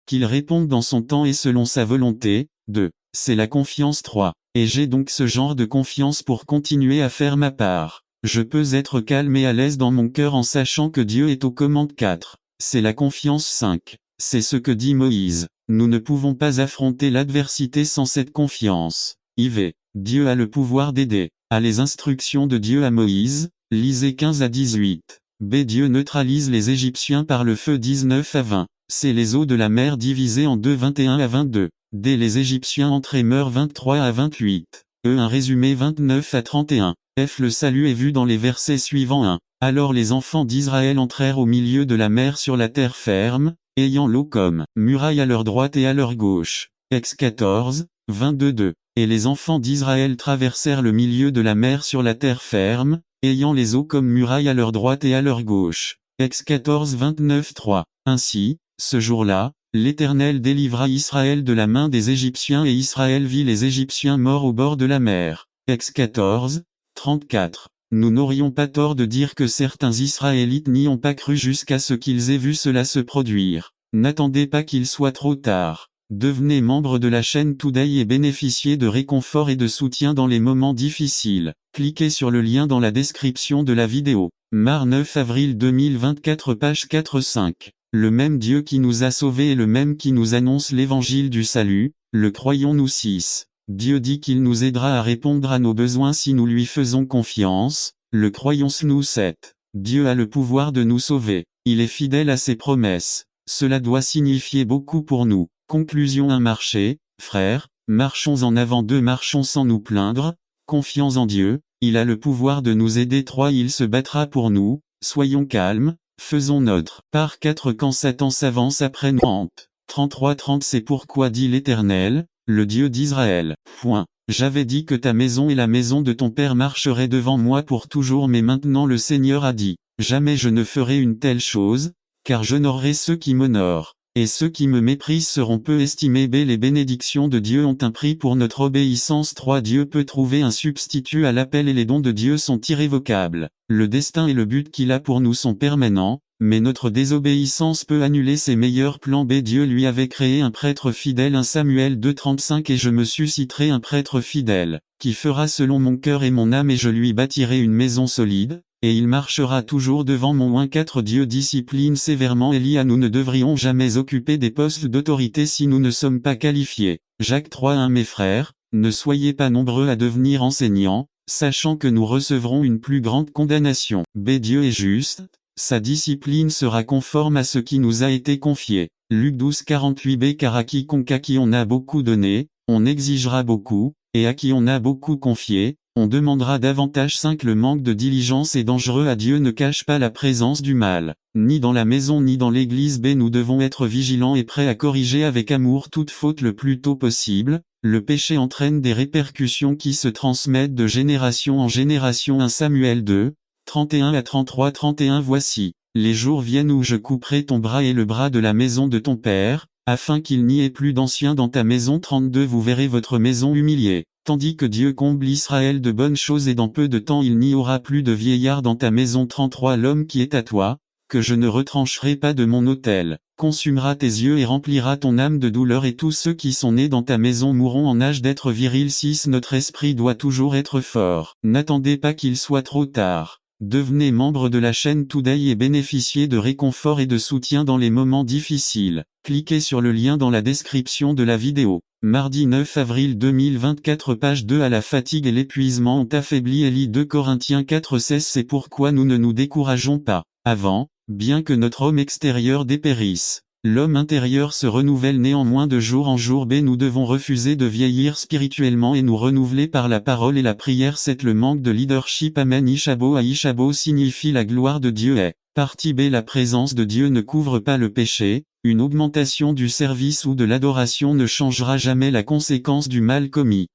qu'il réponde dans son temps et selon sa volonté. 2. C'est la confiance. 3. Et j'ai donc ce genre de confiance pour continuer à faire ma part. Je peux être calme et à l'aise dans mon cœur en sachant que Dieu est aux commandes. 4. C'est la confiance. 5. C'est ce que dit Moïse. Nous ne pouvons pas affronter l'adversité sans cette confiance. IV. Dieu a le pouvoir d'aider. À les instructions de Dieu à Moïse, lisez 15 à 18. B. Dieu neutralise les Égyptiens par le feu. 19 à 20. C. Les eaux de la mer divisées en deux. 21 à 22. D. Les Égyptiens entrent et meurent. 23 à 28. E. Un résumé. 29 à 31. F. Le salut est vu dans les versets suivants. 1. Alors les enfants d'Israël entrèrent au milieu de la mer sur la terre ferme, ayant l'eau comme muraille à leur droite et à leur gauche. Ex 14, 22-2. Et les enfants d'Israël traversèrent le milieu de la mer sur la terre ferme, ayant les eaux comme muraille à leur droite et à leur gauche. Ex 14, 29-3. Ainsi, ce jour-là, l'Éternel délivra Israël de la main des Égyptiens et Israël vit les Égyptiens morts au bord de la mer. Ex 14, 34. Nous n'aurions pas tort de dire que certains Israélites n'y ont pas cru jusqu'à ce qu'ils aient vu cela se produire. N'attendez pas qu'il soit trop tard. Devenez membre de la chaîne Today et bénéficiez de réconfort et de soutien dans les moments difficiles. Cliquez sur le lien dans la description de la vidéo. Mar 9 avril 2024 page 4-5. Le même Dieu qui nous a sauvés est le même qui nous annonce l'évangile du salut, le croyons-nous. 6. Dieu dit qu'il nous aidera à répondre à nos besoins si nous lui faisons confiance, le croyons-nous. 7. Dieu a le pouvoir de nous sauver. Il est fidèle à ses promesses. Cela doit signifier beaucoup pour nous. Conclusion. 1. Marcher, frères, marchons en avant. 2. Marchons sans nous plaindre, confions en Dieu, il a le pouvoir de nous aider. 3. Il se battra pour nous, soyons calmes, faisons notre part. 4. Quand Satan s'avance après nous. 33-30. C'est pourquoi dit l'Éternel, le Dieu d'Israël. J'avais dit que ta maison et la maison de ton père marcheraient devant moi pour toujours, mais maintenant le Seigneur a dit, jamais je ne ferai une telle chose, car j'honorerai ceux qui m'honorent, et ceux qui me méprisent seront peu estimés. B. Les bénédictions de Dieu ont un prix pour notre obéissance. 3. Dieu peut trouver un substitut à l'appel et les dons de Dieu sont irrévocables. Le destin et le but qu'il a pour nous sont permanents, mais notre désobéissance peut annuler ses meilleurs plans. B. Dieu lui avait créé un prêtre fidèle. 1 Samuel 2:35. Et je me susciterai un prêtre fidèle, qui fera selon mon cœur et mon âme, et je lui bâtirai une maison solide, et il marchera toujours devant mon. 4. Dieu discipline sévèrement Élie. Nous ne devrions jamais occuper des postes d'autorité si nous ne sommes pas qualifiés. Jacques 3:1. Mes frères, ne soyez pas nombreux à devenir enseignants, sachant que nous recevrons une plus grande condamnation. B. Dieu est juste, sa discipline sera conforme à ce qui nous a été confié. Luc 12:48. B. Car à quiconque à qui on a beaucoup donné, on exigera beaucoup, et à qui on a beaucoup confié, on demandera davantage. 5. Le manque de diligence est dangereux à Dieu ne cache pas la présence du mal, ni dans la maison ni dans l'église. B. Nous devons être vigilants et prêts à corriger avec amour toute faute le plus tôt possible. Le péché entraîne des répercussions qui se transmettent de génération en génération. 1 Samuel 2, 31 à 33. 31. Voici, les jours viennent où je couperai ton bras et le bras de la maison de ton père, afin qu'il n'y ait plus d'anciens dans ta maison. 32. Vous verrez votre maison humiliée, tandis que Dieu comble Israël de bonnes choses, et dans peu de temps il n'y aura plus de vieillards dans ta maison. 33. L'homme qui est à toi, que je ne retrancherai pas de mon autel, consumera tes yeux et remplira ton âme de douleur, et tous ceux qui sont nés dans ta maison mourront en âge d'être viril. 6. Notre esprit doit toujours être fort. N'attendez pas qu'il soit trop tard. Devenez membre de la chaîne Today et bénéficiez de réconfort et de soutien dans les moments difficiles. Cliquez sur le lien dans la description de la vidéo. Mardi 9 avril 2024 page 2. À la fatigue et l'épuisement ont affaibli Élie. 2 Corinthiens 4:16. C'est pourquoi nous ne nous décourageons pas. Avant, bien que notre homme extérieur dépérisse, l'homme intérieur se renouvelle néanmoins de jour en jour. B. Nous devons refuser de vieillir spirituellement et nous renouveler par la parole et la prière. 7. Le manque de leadership. Amen. Ishabo. Ishabo signifie la gloire de Dieu est. Partie B. La présence de Dieu ne couvre pas le péché. Une augmentation du service ou de l'adoration ne changera jamais la conséquence du mal commis.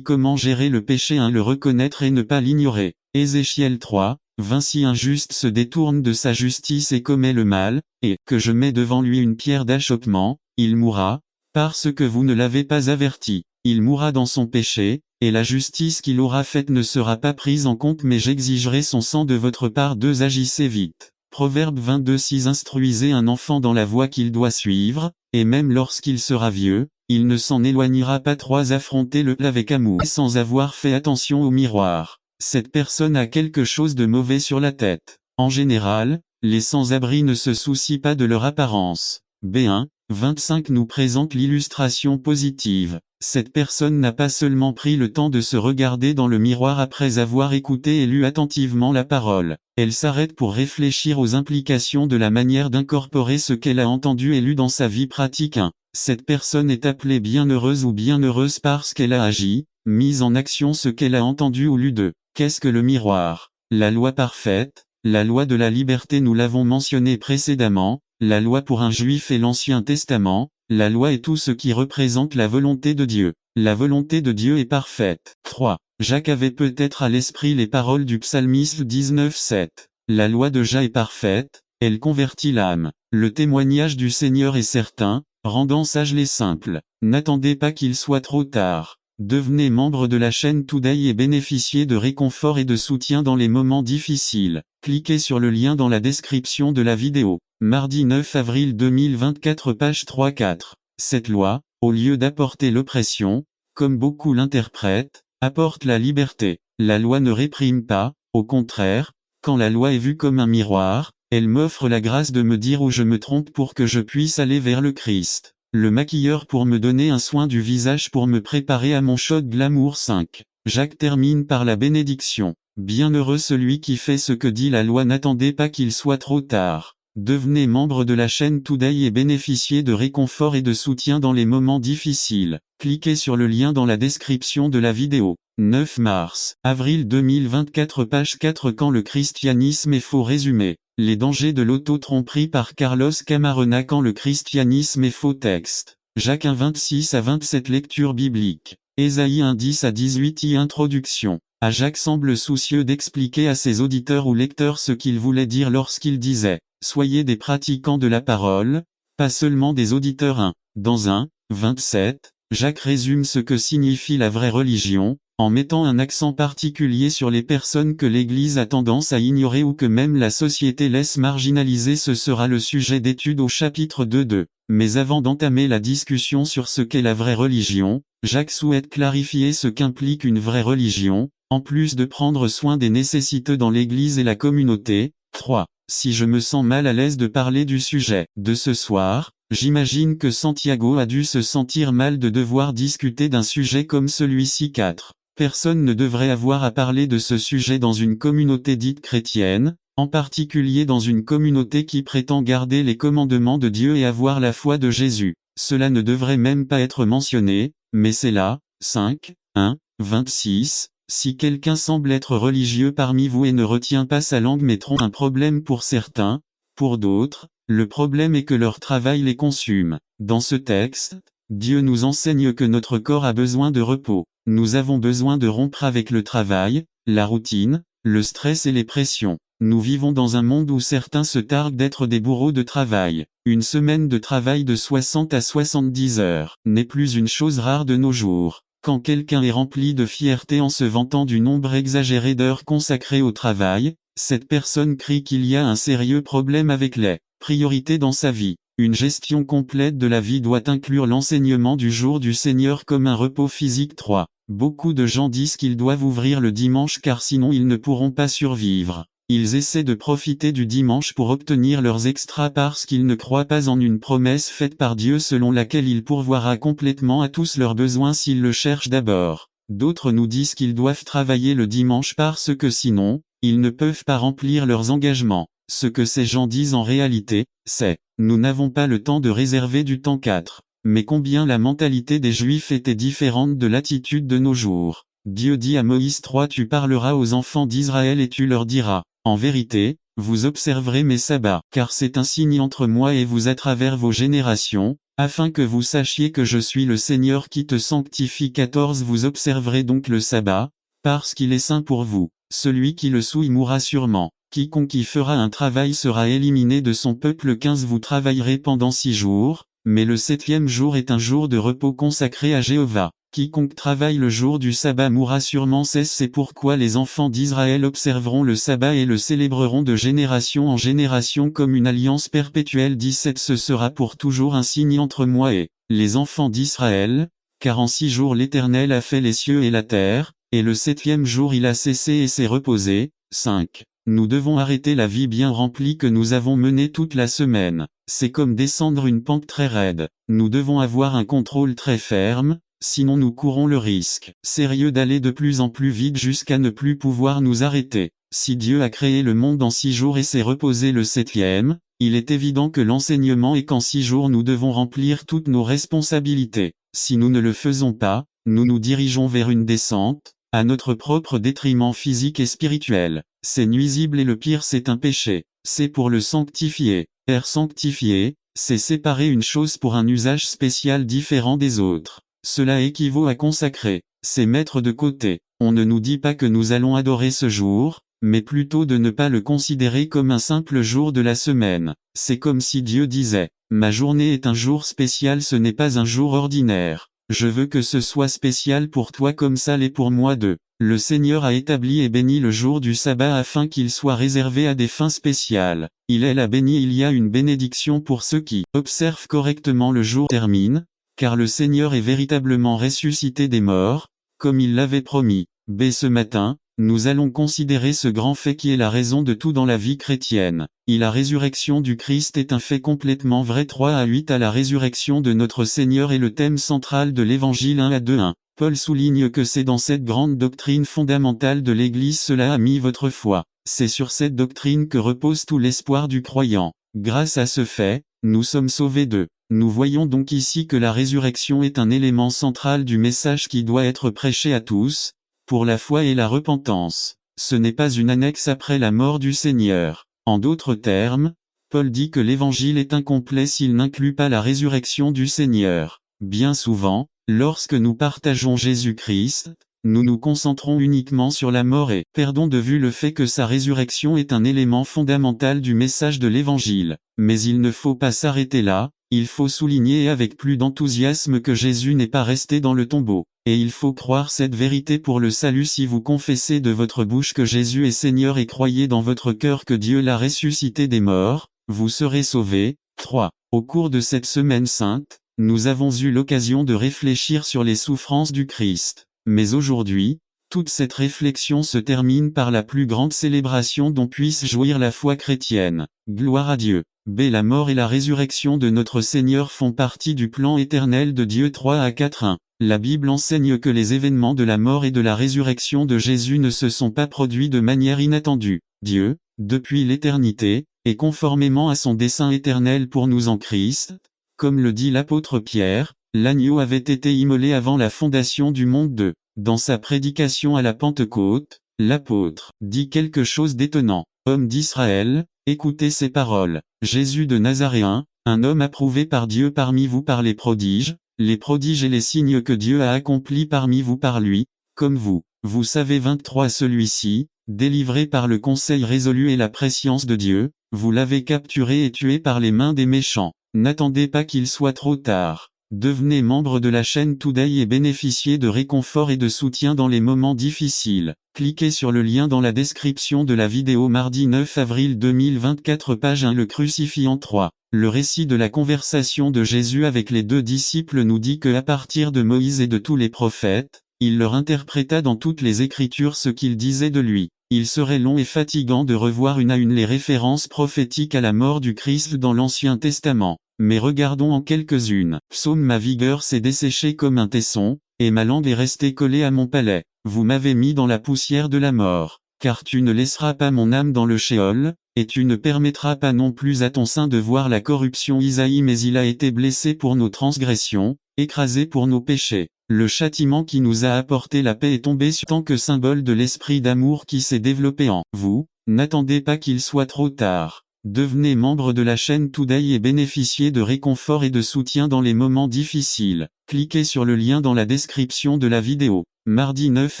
Comment gérer le péché? 1. Le reconnaître et ne pas l'ignorer. Ézéchiel 3. 20. Si un juste se détourne de sa justice et commet le mal, et que je mets devant lui une pierre d'achoppement, il mourra, parce que vous ne l'avez pas averti. Il mourra dans son péché, et la justice qu'il aura faite ne sera pas prise en compte, mais j'exigerai son sang de votre part. 2. Agissez vite. Proverbe 22:6 Instruisez un enfant dans la voie qu'il doit suivre, et même lorsqu'il sera vieux, il ne s'en éloignera pas. 3 Affrontez-le avec amour sans avoir fait attention au miroir. Cette personne a quelque chose de mauvais sur la tête. En général, les sans-abri ne se soucient pas de leur apparence. B1, 25 nous présente l'illustration positive. Cette personne n'a pas seulement pris le temps de se regarder dans le miroir après avoir écouté et lu attentivement la parole. Elle s'arrête pour réfléchir aux implications de la manière d'incorporer ce qu'elle a entendu et lu dans sa vie pratique. 1. Cette personne est appelée bienheureuse ou bienheureuse parce qu'elle a agi, mise en action ce qu'elle a entendu ou lu. 2. Qu'est-ce que le miroir? La loi parfaite, la loi de la liberté nous l'avons mentionné précédemment, la loi pour un juif et l'Ancien Testament, la loi est tout ce qui représente la volonté de Dieu. La volonté de Dieu est parfaite. 3. Jacques avait peut-être à l'esprit les paroles du psalmiste 19:7. La loi de Jah est parfaite, elle convertit l'âme. Le témoignage du Seigneur est certain, rendant sages les simples. N'attendez pas qu'il soit trop tard. Devenez membre de la chaîne Today et bénéficiez de réconfort et de soutien dans les moments difficiles. Cliquez sur le lien dans la description de la vidéo. Mardi 9 avril 2024 page 3-4. Cette loi, au lieu d'apporter l'oppression, comme beaucoup l'interprètent, apporte la liberté. La loi ne réprime pas, au contraire, quand la loi est vue comme un miroir, elle m'offre la grâce de me dire où je me trompe pour que je puisse aller vers le Christ. Le maquilleur pour me donner un soin du visage pour me préparer à mon shot glamour. 5. Jacques termine par la bénédiction. Bienheureux celui qui fait ce que dit la loi, n'attendez pas qu'il soit trop tard. Devenez membre de la chaîne Today et bénéficiez de réconfort et de soutien dans les moments difficiles. Cliquez sur le lien dans la description de la vidéo. 9 mars, avril 2024 page 4 Quand le christianisme est faux. Résumé. Les dangers de l'auto-tromperie par Carlos Camarena. Quand le christianisme est faux. Texte. Jacques 1 26 à 27 Lecture biblique. Ésaïe 1 10 à 18 Introduction. À Jacques semble soucieux d'expliquer à ses auditeurs ou lecteurs ce qu'il voulait dire lorsqu'il disait « Soyez des pratiquants de la parole, pas seulement des auditeurs ». 1. Dans 1, 27, Jacques résume ce que signifie la vraie religion, en mettant un accent particulier sur les personnes que l'Église a tendance à ignorer ou que même la société laisse marginaliser. Ce sera le sujet d'étude au chapitre 2. Mais avant d'entamer la discussion sur ce qu'est la vraie religion, Jacques souhaite clarifier ce qu'implique une vraie religion, en plus de prendre soin des nécessiteux dans l'Église et la communauté. 3. Si je me sens mal à l'aise de parler du sujet de ce soir, j'imagine que Santiago a dû se sentir mal de devoir discuter d'un sujet comme celui-ci. 4. Personne ne devrait avoir à parler de ce sujet dans une communauté dite chrétienne, en particulier dans une communauté qui prétend garder les commandements de Dieu et avoir la foi de Jésus. Cela ne devrait même pas être mentionné, mais c'est là. 5. 1. 26. Si quelqu'un semble être religieux parmi vous et ne retient pas sa langue mais trompe, un problème pour certains, pour d'autres, le problème est que leur travail les consume. Dans ce texte, Dieu nous enseigne que notre corps a besoin de repos. Nous avons besoin de rompre avec le travail, la routine, le stress et les pressions. Nous vivons dans un monde où certains se targuent d'être des bourreaux de travail. Une semaine de travail de 60 à 70 heures n'est plus une chose rare de nos jours. Quand quelqu'un est rempli de fierté en se vantant du nombre exagéré d'heures consacrées au travail, cette personne crie qu'il y a un sérieux problème avec les priorités dans sa vie. Une gestion complète de la vie doit inclure l'enseignement du jour du Seigneur comme un repos physique. 3. Beaucoup de gens disent qu'ils doivent ouvrir le dimanche car sinon ils ne pourront pas survivre. Ils essaient de profiter du dimanche pour obtenir leurs extras parce qu'ils ne croient pas en une promesse faite par Dieu selon laquelle il pourvoira complètement à tous leurs besoins s'ils le cherchent d'abord. D'autres nous disent qu'ils doivent travailler le dimanche parce que sinon, ils ne peuvent pas remplir leurs engagements. Ce que ces gens disent en réalité, c'est « Nous n'avons pas le temps de réserver du temps ». 4. Mais combien la mentalité des Juifs était différente de l'attitude de nos jours. Dieu dit à Moïse 3 Tu parleras aux enfants d'Israël et tu leur diras en vérité, vous observerez mes sabbats, car c'est un signe entre moi et vous à travers vos générations, afin que vous sachiez que je suis le Seigneur qui te sanctifie. 14 Vous observerez donc le sabbat, parce qu'il est saint pour vous. Celui qui le souille mourra sûrement. Quiconque y fera un travail sera éliminé de son peuple. 15 Vous travaillerez pendant 6 jours, mais le 7e jour est un jour de repos consacré à Jéhovah. Quiconque travaille le jour du sabbat mourra sûrement. C'est pourquoi les enfants d'Israël observeront le sabbat et le célébreront de génération en génération comme une alliance perpétuelle. 17 Ce sera pour toujours un signe entre moi et les enfants d'Israël, car en 6 jours l'Éternel a fait les cieux et la terre, et le 7e jour il a cessé et s'est reposé. 5. Nous devons arrêter la vie bien remplie que nous avons menée toute la semaine. C'est comme descendre une pente très raide. Nous devons avoir un contrôle très ferme, sinon nous courons le risque sérieux d'aller de plus en plus vite jusqu'à ne plus pouvoir nous arrêter. Si Dieu a créé le monde en 6 jours et s'est reposé le 7e, il est évident que l'enseignement est qu'en 6 jours nous devons remplir toutes nos responsabilités. Si nous ne le faisons pas, nous nous dirigeons vers une descente, à notre propre détriment physique et spirituel. C'est nuisible et le pire c'est un péché. C'est pour le sanctifier. Sanctifier, c'est séparer une chose pour un usage spécial différent des autres. Cela équivaut à consacrer. C'est mettre de côté. On ne nous dit pas que nous allons adorer ce jour, mais plutôt de ne pas le considérer comme un simple jour de la semaine. C'est comme si Dieu disait, ma journée est un jour spécial, ce n'est pas un jour ordinaire. Je veux que ce soit spécial pour toi comme ça l'est pour moi. Le Seigneur a établi et béni le jour du sabbat afin qu'il soit réservé à des fins spéciales. Il l'a béni. Il y a une bénédiction pour ceux qui observent correctement le jour termine, car le Seigneur est véritablement ressuscité des morts, comme il l'avait promis. Ce matin, nous allons considérer ce grand fait qui est la raison de tout dans la vie chrétienne. La résurrection du Christ est un fait complètement vrai. 3 à 8 à la résurrection de notre Seigneur est le thème central de l'Évangile. 1 à 2 1. Paul souligne que c'est dans cette grande doctrine fondamentale de l'Église cela a mis votre foi. C'est sur cette doctrine que repose tout l'espoir du croyant. Grâce à ce fait, nous sommes sauvés d'eux. Nous voyons donc ici que la résurrection est un élément central du message qui doit être prêché à tous, pour la foi et la repentance. Ce n'est pas une annexe après la mort du Seigneur. En d'autres termes, Paul dit que l'Évangile est incomplet s'il n'inclut pas la résurrection du Seigneur. Bien souvent, lorsque nous partageons Jésus-Christ, nous nous concentrons uniquement sur la mort et perdons de vue le fait que sa résurrection est un élément fondamental du message de l'Évangile. Mais il ne faut pas s'arrêter là, il faut souligner avec plus d'enthousiasme que Jésus n'est pas resté dans le tombeau. Et il faut croire cette vérité pour le salut. Si vous confessez de votre bouche que Jésus est Seigneur et croyez dans votre cœur que Dieu l'a ressuscité des morts, vous serez sauvés. 3. Au cours de cette semaine sainte, nous avons eu l'occasion de réfléchir sur les souffrances du Christ. Mais aujourd'hui, toute cette réflexion se termine par la plus grande célébration dont puisse jouir la foi chrétienne. Gloire à Dieu. La mort et la résurrection de notre Seigneur font partie du plan éternel de Dieu. 3 à 4 1. La Bible enseigne que les événements de la mort et de la résurrection de Jésus ne se sont pas produits de manière inattendue. Dieu, depuis l'éternité, et conformément à son dessein éternel pour nous en Christ, comme le dit l'apôtre Pierre, l'agneau avait été immolé avant la fondation du monde. Dans sa prédication à la Pentecôte, l'apôtre dit quelque chose d'étonnant. Hommes d'Israël, écoutez ces paroles. Jésus de Nazaréen, un homme approuvé par Dieu parmi vous par les prodiges et les signes que Dieu a accomplis parmi vous par lui, comme vous. Vous savez 23 Celui-ci, délivré par le conseil résolu et la prescience de Dieu, vous l'avez capturé et tué par les mains des méchants. N'attendez pas qu'il soit trop tard. Devenez membre de la chaîne Today et bénéficiez de réconfort et de soutien dans les moments difficiles. Cliquez sur le lien dans la description de la vidéo. Mardi 9 avril 2024 page 1 Le crucifiant 3. Le récit de la conversation de Jésus avec les 2 disciples nous dit que à partir de Moïse et de tous les prophètes, il leur interpréta dans toutes les Écritures ce qu'ils disaient de lui. Il serait long et fatigant de revoir une à une les références prophétiques à la mort du Christ dans l'Ancien Testament. Mais regardons en quelques-unes. Psaume Ma vigueur s'est desséchée comme un tesson, et ma langue est restée collée à mon palais. Vous m'avez mis dans la poussière de la mort. Car tu ne laisseras pas mon âme dans le shéol, et tu ne permettras pas non plus à ton sein de voir la corruption. Isaïe Mais il a été blessé pour nos transgressions, écrasé pour nos péchés. Le châtiment qui nous a apporté la paix est tombé sur tant que symbole de l'esprit d'amour qui s'est développé en vous. N'attendez pas qu'il soit trop tard. Devenez membre de la chaîne Today et bénéficiez de réconfort et de soutien dans les moments difficiles. Cliquez sur le lien dans la description de la vidéo. Mardi 9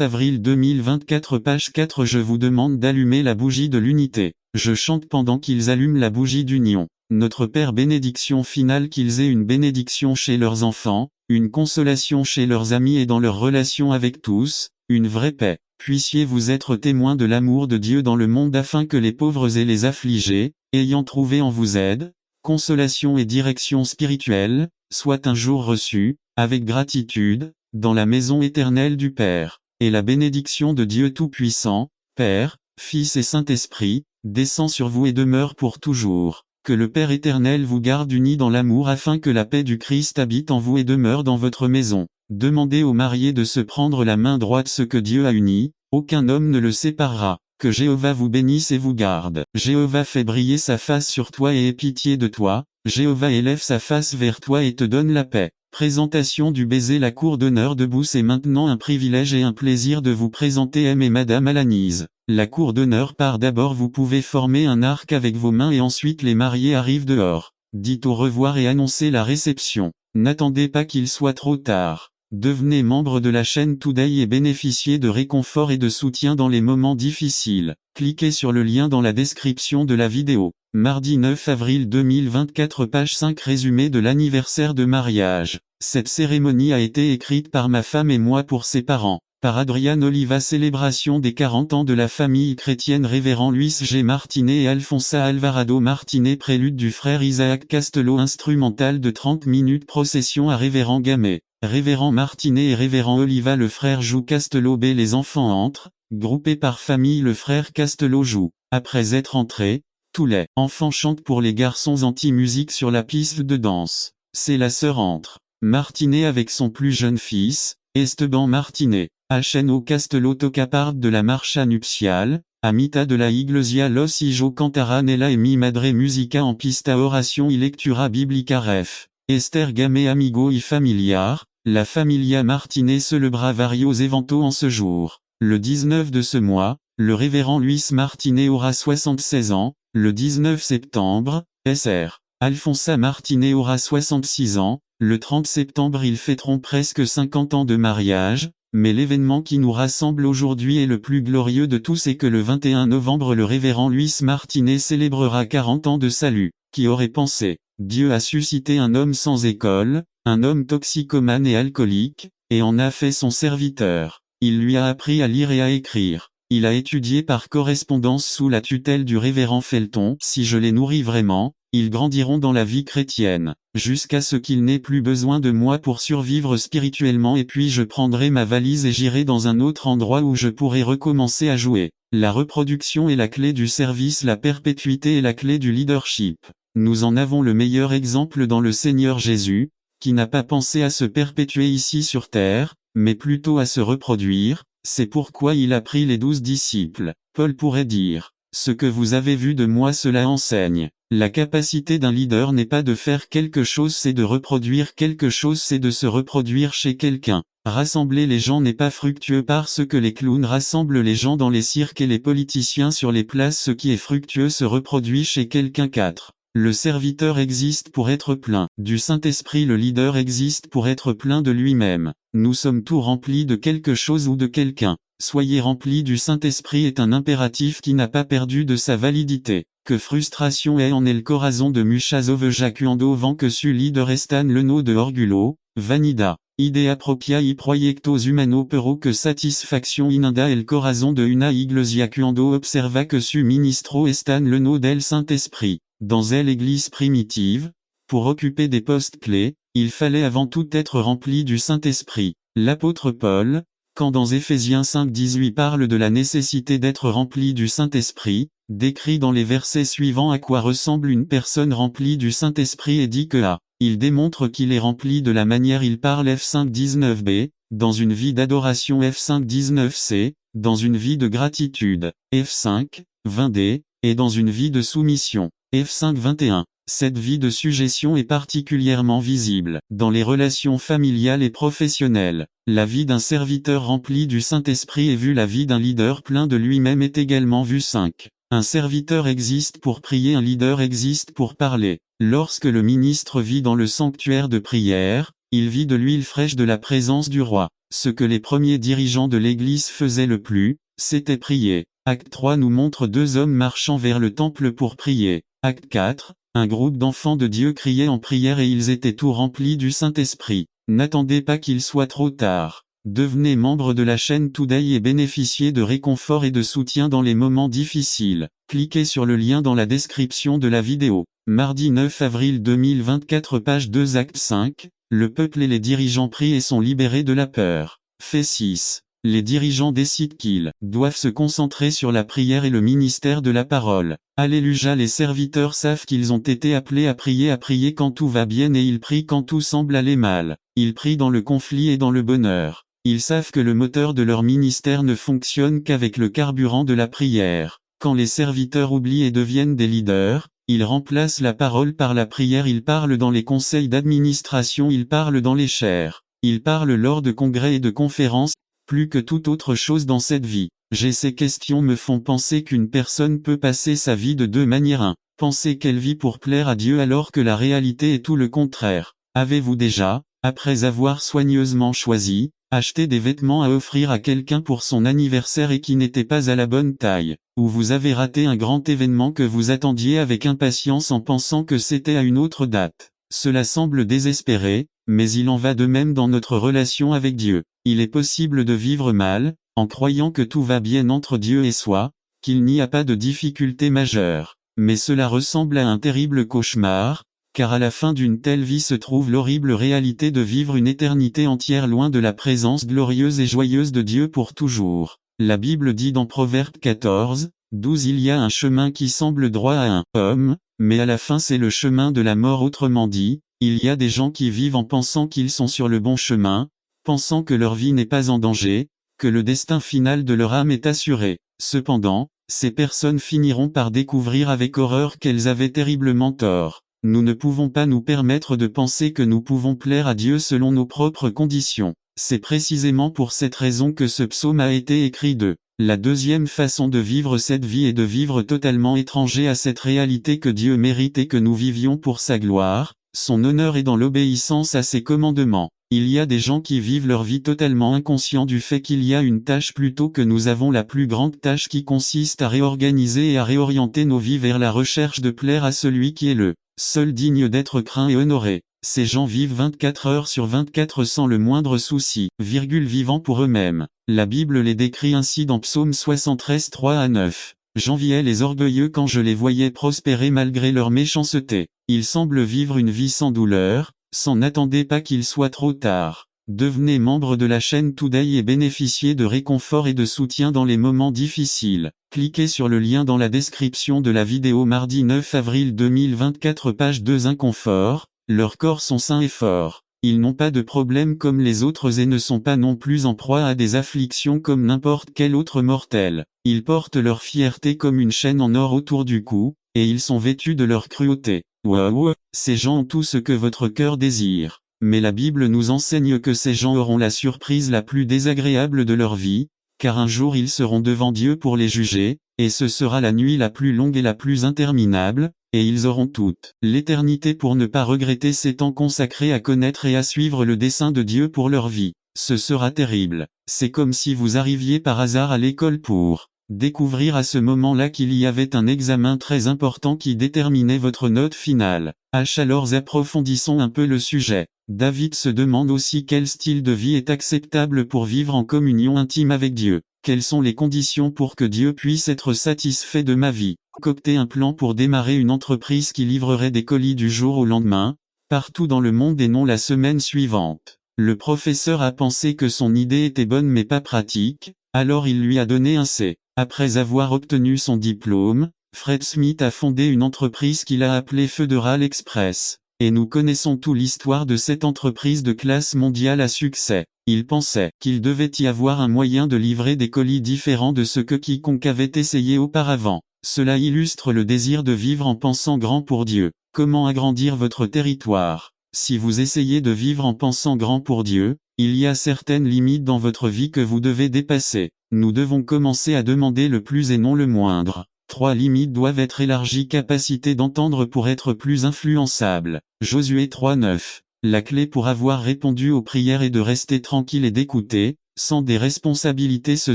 avril 2024 page 4 Je vous demande d'allumer la bougie de l'unité. Je chante pendant qu'ils allument la bougie d'union. Notre Père bénédiction finale qu'ils aient une bénédiction chez leurs enfants, une consolation chez leurs amis et dans leurs relations avec tous, une vraie paix. Puissiez-vous être témoins de l'amour de Dieu dans le monde afin que les pauvres et les affligés, ayant trouvé en vous aide, consolation et direction spirituelle, soient un jour reçus, avec gratitude, dans la maison éternelle du Père. Et la bénédiction de Dieu Tout-Puissant, Père, Fils et Saint-Esprit, descend sur vous et demeure pour toujours. Que le Père éternel vous garde unis dans l'amour afin que la paix du Christ habite en vous et demeure dans votre maison. Demandez aux mariés de se prendre la main droite, ce que Dieu a uni, aucun homme ne le séparera. Que Jéhovah vous bénisse et vous garde. Jéhovah fait briller sa face sur toi et ait pitié de toi. Jéhovah élève sa face vers toi et te donne la paix. Présentation du baiser. La cour d'honneur debout. C'est maintenant un privilège et un plaisir de vous présenter M et Madame Alanise. La cour d'honneur part d'abord. Vous pouvez former un arc avec vos mains et ensuite les mariés arrivent dehors. Dites au revoir et annoncez la réception. N'attendez pas qu'il soit trop tard. Devenez membre de la chaîne Today et bénéficiez de réconfort et de soutien dans les moments difficiles. Cliquez sur le lien dans la description de la vidéo. Mardi 9 avril 2024, page 5. Résumé de l'anniversaire de mariage. Cette cérémonie a été écrite par ma femme et moi pour ses parents. Par Adrian Oliva. Célébration des 40 ans de la famille chrétienne. Révérend Luis G. Martinet et Alfonsa Alvarado Martinet. Prélude du frère Isaac Castello. Instrumental de 30 minutes. Procession à Révérend Gamet. Révérend Martinet et Révérend Oliva. Le frère joue Castello B. Les enfants entrent, groupés par famille. Le frère Castello joue. Après être entrés, tous les enfants chantent pour les garçons. Anti-musique sur la piste de danse. C'est la sœur entre Martinet avec son plus jeune fils, Esteban Martinet. Hno Castello toca part de la marcha nuptiale, a mitad de la iglesia los hijos cantarán ella y mi madre musica en pista oración y lectura biblica ref. Esther Gamet amigo y familiar. La familia Martinet celebra varios eventos en ce jour. Le 19 de ce mois, le révérend Luis Martinet aura 76 ans. Le 19 septembre, Sr. Alfonsa Martinet aura 66 ans. Le 30 septembre ils fêteront presque 50 ans de mariage. Mais l'événement qui nous rassemble aujourd'hui est le plus glorieux de tous et que le 21 novembre le révérend Luis Martinet célébrera 40 ans de salut. Qui aurait pensé? Dieu a suscité un homme sans école, un homme toxicomane et alcoolique, et en a fait son serviteur. Il lui a appris à lire et à écrire. Il a étudié par correspondance sous la tutelle du révérend Felton. Si je les nourris vraiment, ils grandiront dans la vie chrétienne, jusqu'à ce qu'ils n'aient plus besoin de moi pour survivre spirituellement et puis je prendrai ma valise et j'irai dans un autre endroit où je pourrai recommencer à jouer. La reproduction est la clé du service, la perpétuité est la clé du leadership. Nous en avons le meilleur exemple dans le Seigneur Jésus, qui n'a pas pensé à se perpétuer ici sur terre, mais plutôt à se reproduire. C'est pourquoi il a pris les 12 disciples. Paul pourrait dire, « Ce que vous avez vu de moi cela enseigne. » La capacité d'un leader n'est pas de faire quelque chose, c'est de reproduire quelque chose, c'est de se reproduire chez quelqu'un. Rassembler les gens n'est pas fructueux parce que les clowns rassemblent les gens dans les cirques et les politiciens sur les places. Ce qui est fructueux se reproduit chez quelqu'un. 4. Le serviteur existe pour être plein du Saint-Esprit, le leader existe pour être plein de lui-même. Nous sommes tous remplis de quelque chose ou de quelqu'un. Soyez remplis du Saint-Esprit est un impératif qui n'a pas perdu de sa validité. Que frustration est en el corazon de muchas ovejas vent que su leader estan leno de orgulo, vanida. Idea propia y proyectos humano pero que satisfaction inunda el corazon de una iglesia cuando observa que su ministro estan leno del Saint-Esprit. Dans l'église primitive, pour occuper des postes clés, il fallait avant tout être rempli du Saint-Esprit. L'apôtre Paul, quand dans Éphésiens 5:18 parle de la nécessité d'être rempli du Saint-Esprit, décrit dans les versets suivants à quoi ressemble une personne remplie du Saint-Esprit et dit que il démontre qu'il est rempli de la manière il parle F5:19b, dans une vie d'adoration F5:19c, dans une vie de gratitude, F5:20d, et dans une vie de soumission, F5:21. Cette vie de sujétion est particulièrement visible dans les relations familiales et professionnelles. La vie d'un serviteur rempli du Saint-Esprit est vue, la vie d'un leader plein de lui-même est également vue. 5. Un serviteur existe pour prier, un leader existe pour parler. Lorsque le ministre vit dans le sanctuaire de prière, il vit de l'huile fraîche de la présence du roi. Ce que les premiers dirigeants de l'Église faisaient le plus, c'était prier. Acte 3 nous montre deux hommes marchant vers le temple pour prier. Acte 4, Un groupe d'enfants de Dieu criait en prière et ils étaient tout remplis du Saint-Esprit. N'attendez pas qu'il soit trop tard. Devenez membre de la chaîne Today et bénéficiez de réconfort et de soutien dans les moments difficiles. Cliquez sur le lien dans la description de la vidéo. Mardi 9 avril 2024 page 2 acte 5. Le peuple et les dirigeants prient et sont libérés de la peur. Fait 6. Les dirigeants décident qu'ils doivent se concentrer sur la prière et le ministère de la parole. Alléluia, les serviteurs savent qu'ils ont été appelés à prier quand tout va bien et ils prient quand tout semble aller mal. Ils prient dans le conflit et dans le bonheur. Ils savent que le moteur de leur ministère ne fonctionne qu'avec le carburant de la prière. Quand les serviteurs oublient et deviennent des leaders, ils remplacent la parole par la prière. Ils parlent dans les conseils d'administration, ils parlent dans les chaires. Ils parlent lors de congrès et de conférences. Plus que toute autre chose dans cette vie. Ces questions me font penser qu'une personne peut passer sa vie de deux manières. 1. Penser qu'elle vit pour plaire à Dieu alors que la réalité est tout le contraire. Avez-vous déjà, après avoir soigneusement choisi, acheté des vêtements à offrir à quelqu'un pour son anniversaire et qui n'étaient pas à la bonne taille, ou vous avez raté un grand événement que vous attendiez avec impatience en pensant que c'était à une autre date? Cela semble désespéré, mais il en va de même dans notre relation avec Dieu. Il est possible de vivre mal, en croyant que tout va bien entre Dieu et soi, qu'il n'y a pas de difficulté majeure. Mais cela ressemble à un terrible cauchemar, car à la fin d'une telle vie se trouve l'horrible réalité de vivre une éternité entière loin de la présence glorieuse et joyeuse de Dieu pour toujours. La Bible dit dans Proverbe 14, 12 il y a un chemin qui semble droit à un homme, mais à la fin c'est le chemin de la mort. Autrement dit, il y a des gens qui vivent en pensant qu'ils sont sur le bon chemin, pensant que leur vie n'est pas en danger, que le destin final de leur âme est assuré. Cependant, ces personnes finiront par découvrir avec horreur qu'elles avaient terriblement tort. Nous ne pouvons pas nous permettre de penser que nous pouvons plaire à Dieu selon nos propres conditions. C'est précisément pour cette raison que ce psaume a été écrit. La deuxième façon de vivre cette vie est de vivre totalement étranger à cette réalité que Dieu mérite et que nous vivions pour sa gloire, son honneur et dans l'obéissance à ses commandements. Il y a des gens qui vivent leur vie totalement inconscients du fait qu'il y a une tâche plutôt que nous avons la plus grande tâche qui consiste à réorganiser et à réorienter nos vies vers la recherche de plaire à celui qui est le seul digne d'être craint et honoré. Ces gens vivent 24 heures sur 24 sans le moindre souci, vivant pour eux-mêmes. La Bible les décrit ainsi dans Psaume 73 3-9. J'enviais les orgueilleux quand je les voyais prospérer malgré leur méchanceté. Ils semblent vivre une vie sans douleur. N'attendez pas qu'il soit trop tard. Devenez membre de la chaîne Today et bénéficiez de réconfort et de soutien dans les moments difficiles. Cliquez sur le lien dans la description de la vidéo. Mardi 9 avril 2024 page 2 Inconfort. Leurs corps sont sains et forts. Ils n'ont pas de problème comme les autres et ne sont pas non plus en proie à des afflictions comme n'importe quel autre mortel. Ils portent leur fierté comme une chaîne en or autour du cou, et ils sont vêtus de leur cruauté. Waouh, ces gens ont tout ce que votre cœur désire. Mais la Bible nous enseigne que ces gens auront la surprise la plus désagréable de leur vie, car un jour ils seront devant Dieu pour les juger, et ce sera la nuit la plus longue et la plus interminable, et ils auront toute l'éternité pour ne pas regretter ces temps consacrés à connaître et à suivre le dessein de Dieu pour leur vie. Ce sera terrible. C'est comme si vous arriviez par hasard à l'école pour découvrir à ce moment-là qu'il y avait un examen très important qui déterminait votre note finale. Alors approfondissons un peu le sujet. David se demande aussi quel style de vie est acceptable pour vivre en communion intime avec Dieu. Quelles sont les conditions pour que Dieu puisse être satisfait de ma vie? Concocter un plan pour démarrer une entreprise qui livrerait des colis du jour au lendemain, partout dans le monde et non la semaine suivante. Le professeur a pensé que son idée était bonne mais pas pratique, alors il lui a donné un C. Après avoir obtenu son diplôme, Fred Smith a fondé une entreprise qu'il a appelée Federal Express. Et nous connaissons toute l'histoire de cette entreprise de classe mondiale à succès. Il pensait qu'il devait y avoir un moyen de livrer des colis différents de ce que quiconque avait essayé auparavant. Cela illustre le désir de vivre en pensant grand pour Dieu. Comment agrandir votre territoire? Si vous essayez de vivre en pensant grand pour Dieu, il y a certaines limites dans votre vie que vous devez dépasser. Nous devons commencer à demander le plus et non le moindre. 3 limites doivent être élargies. Capacité d'entendre pour être plus influençable. Josué 3:9. La clé pour avoir répondu aux prières est de rester tranquille et d'écouter, sans des responsabilités se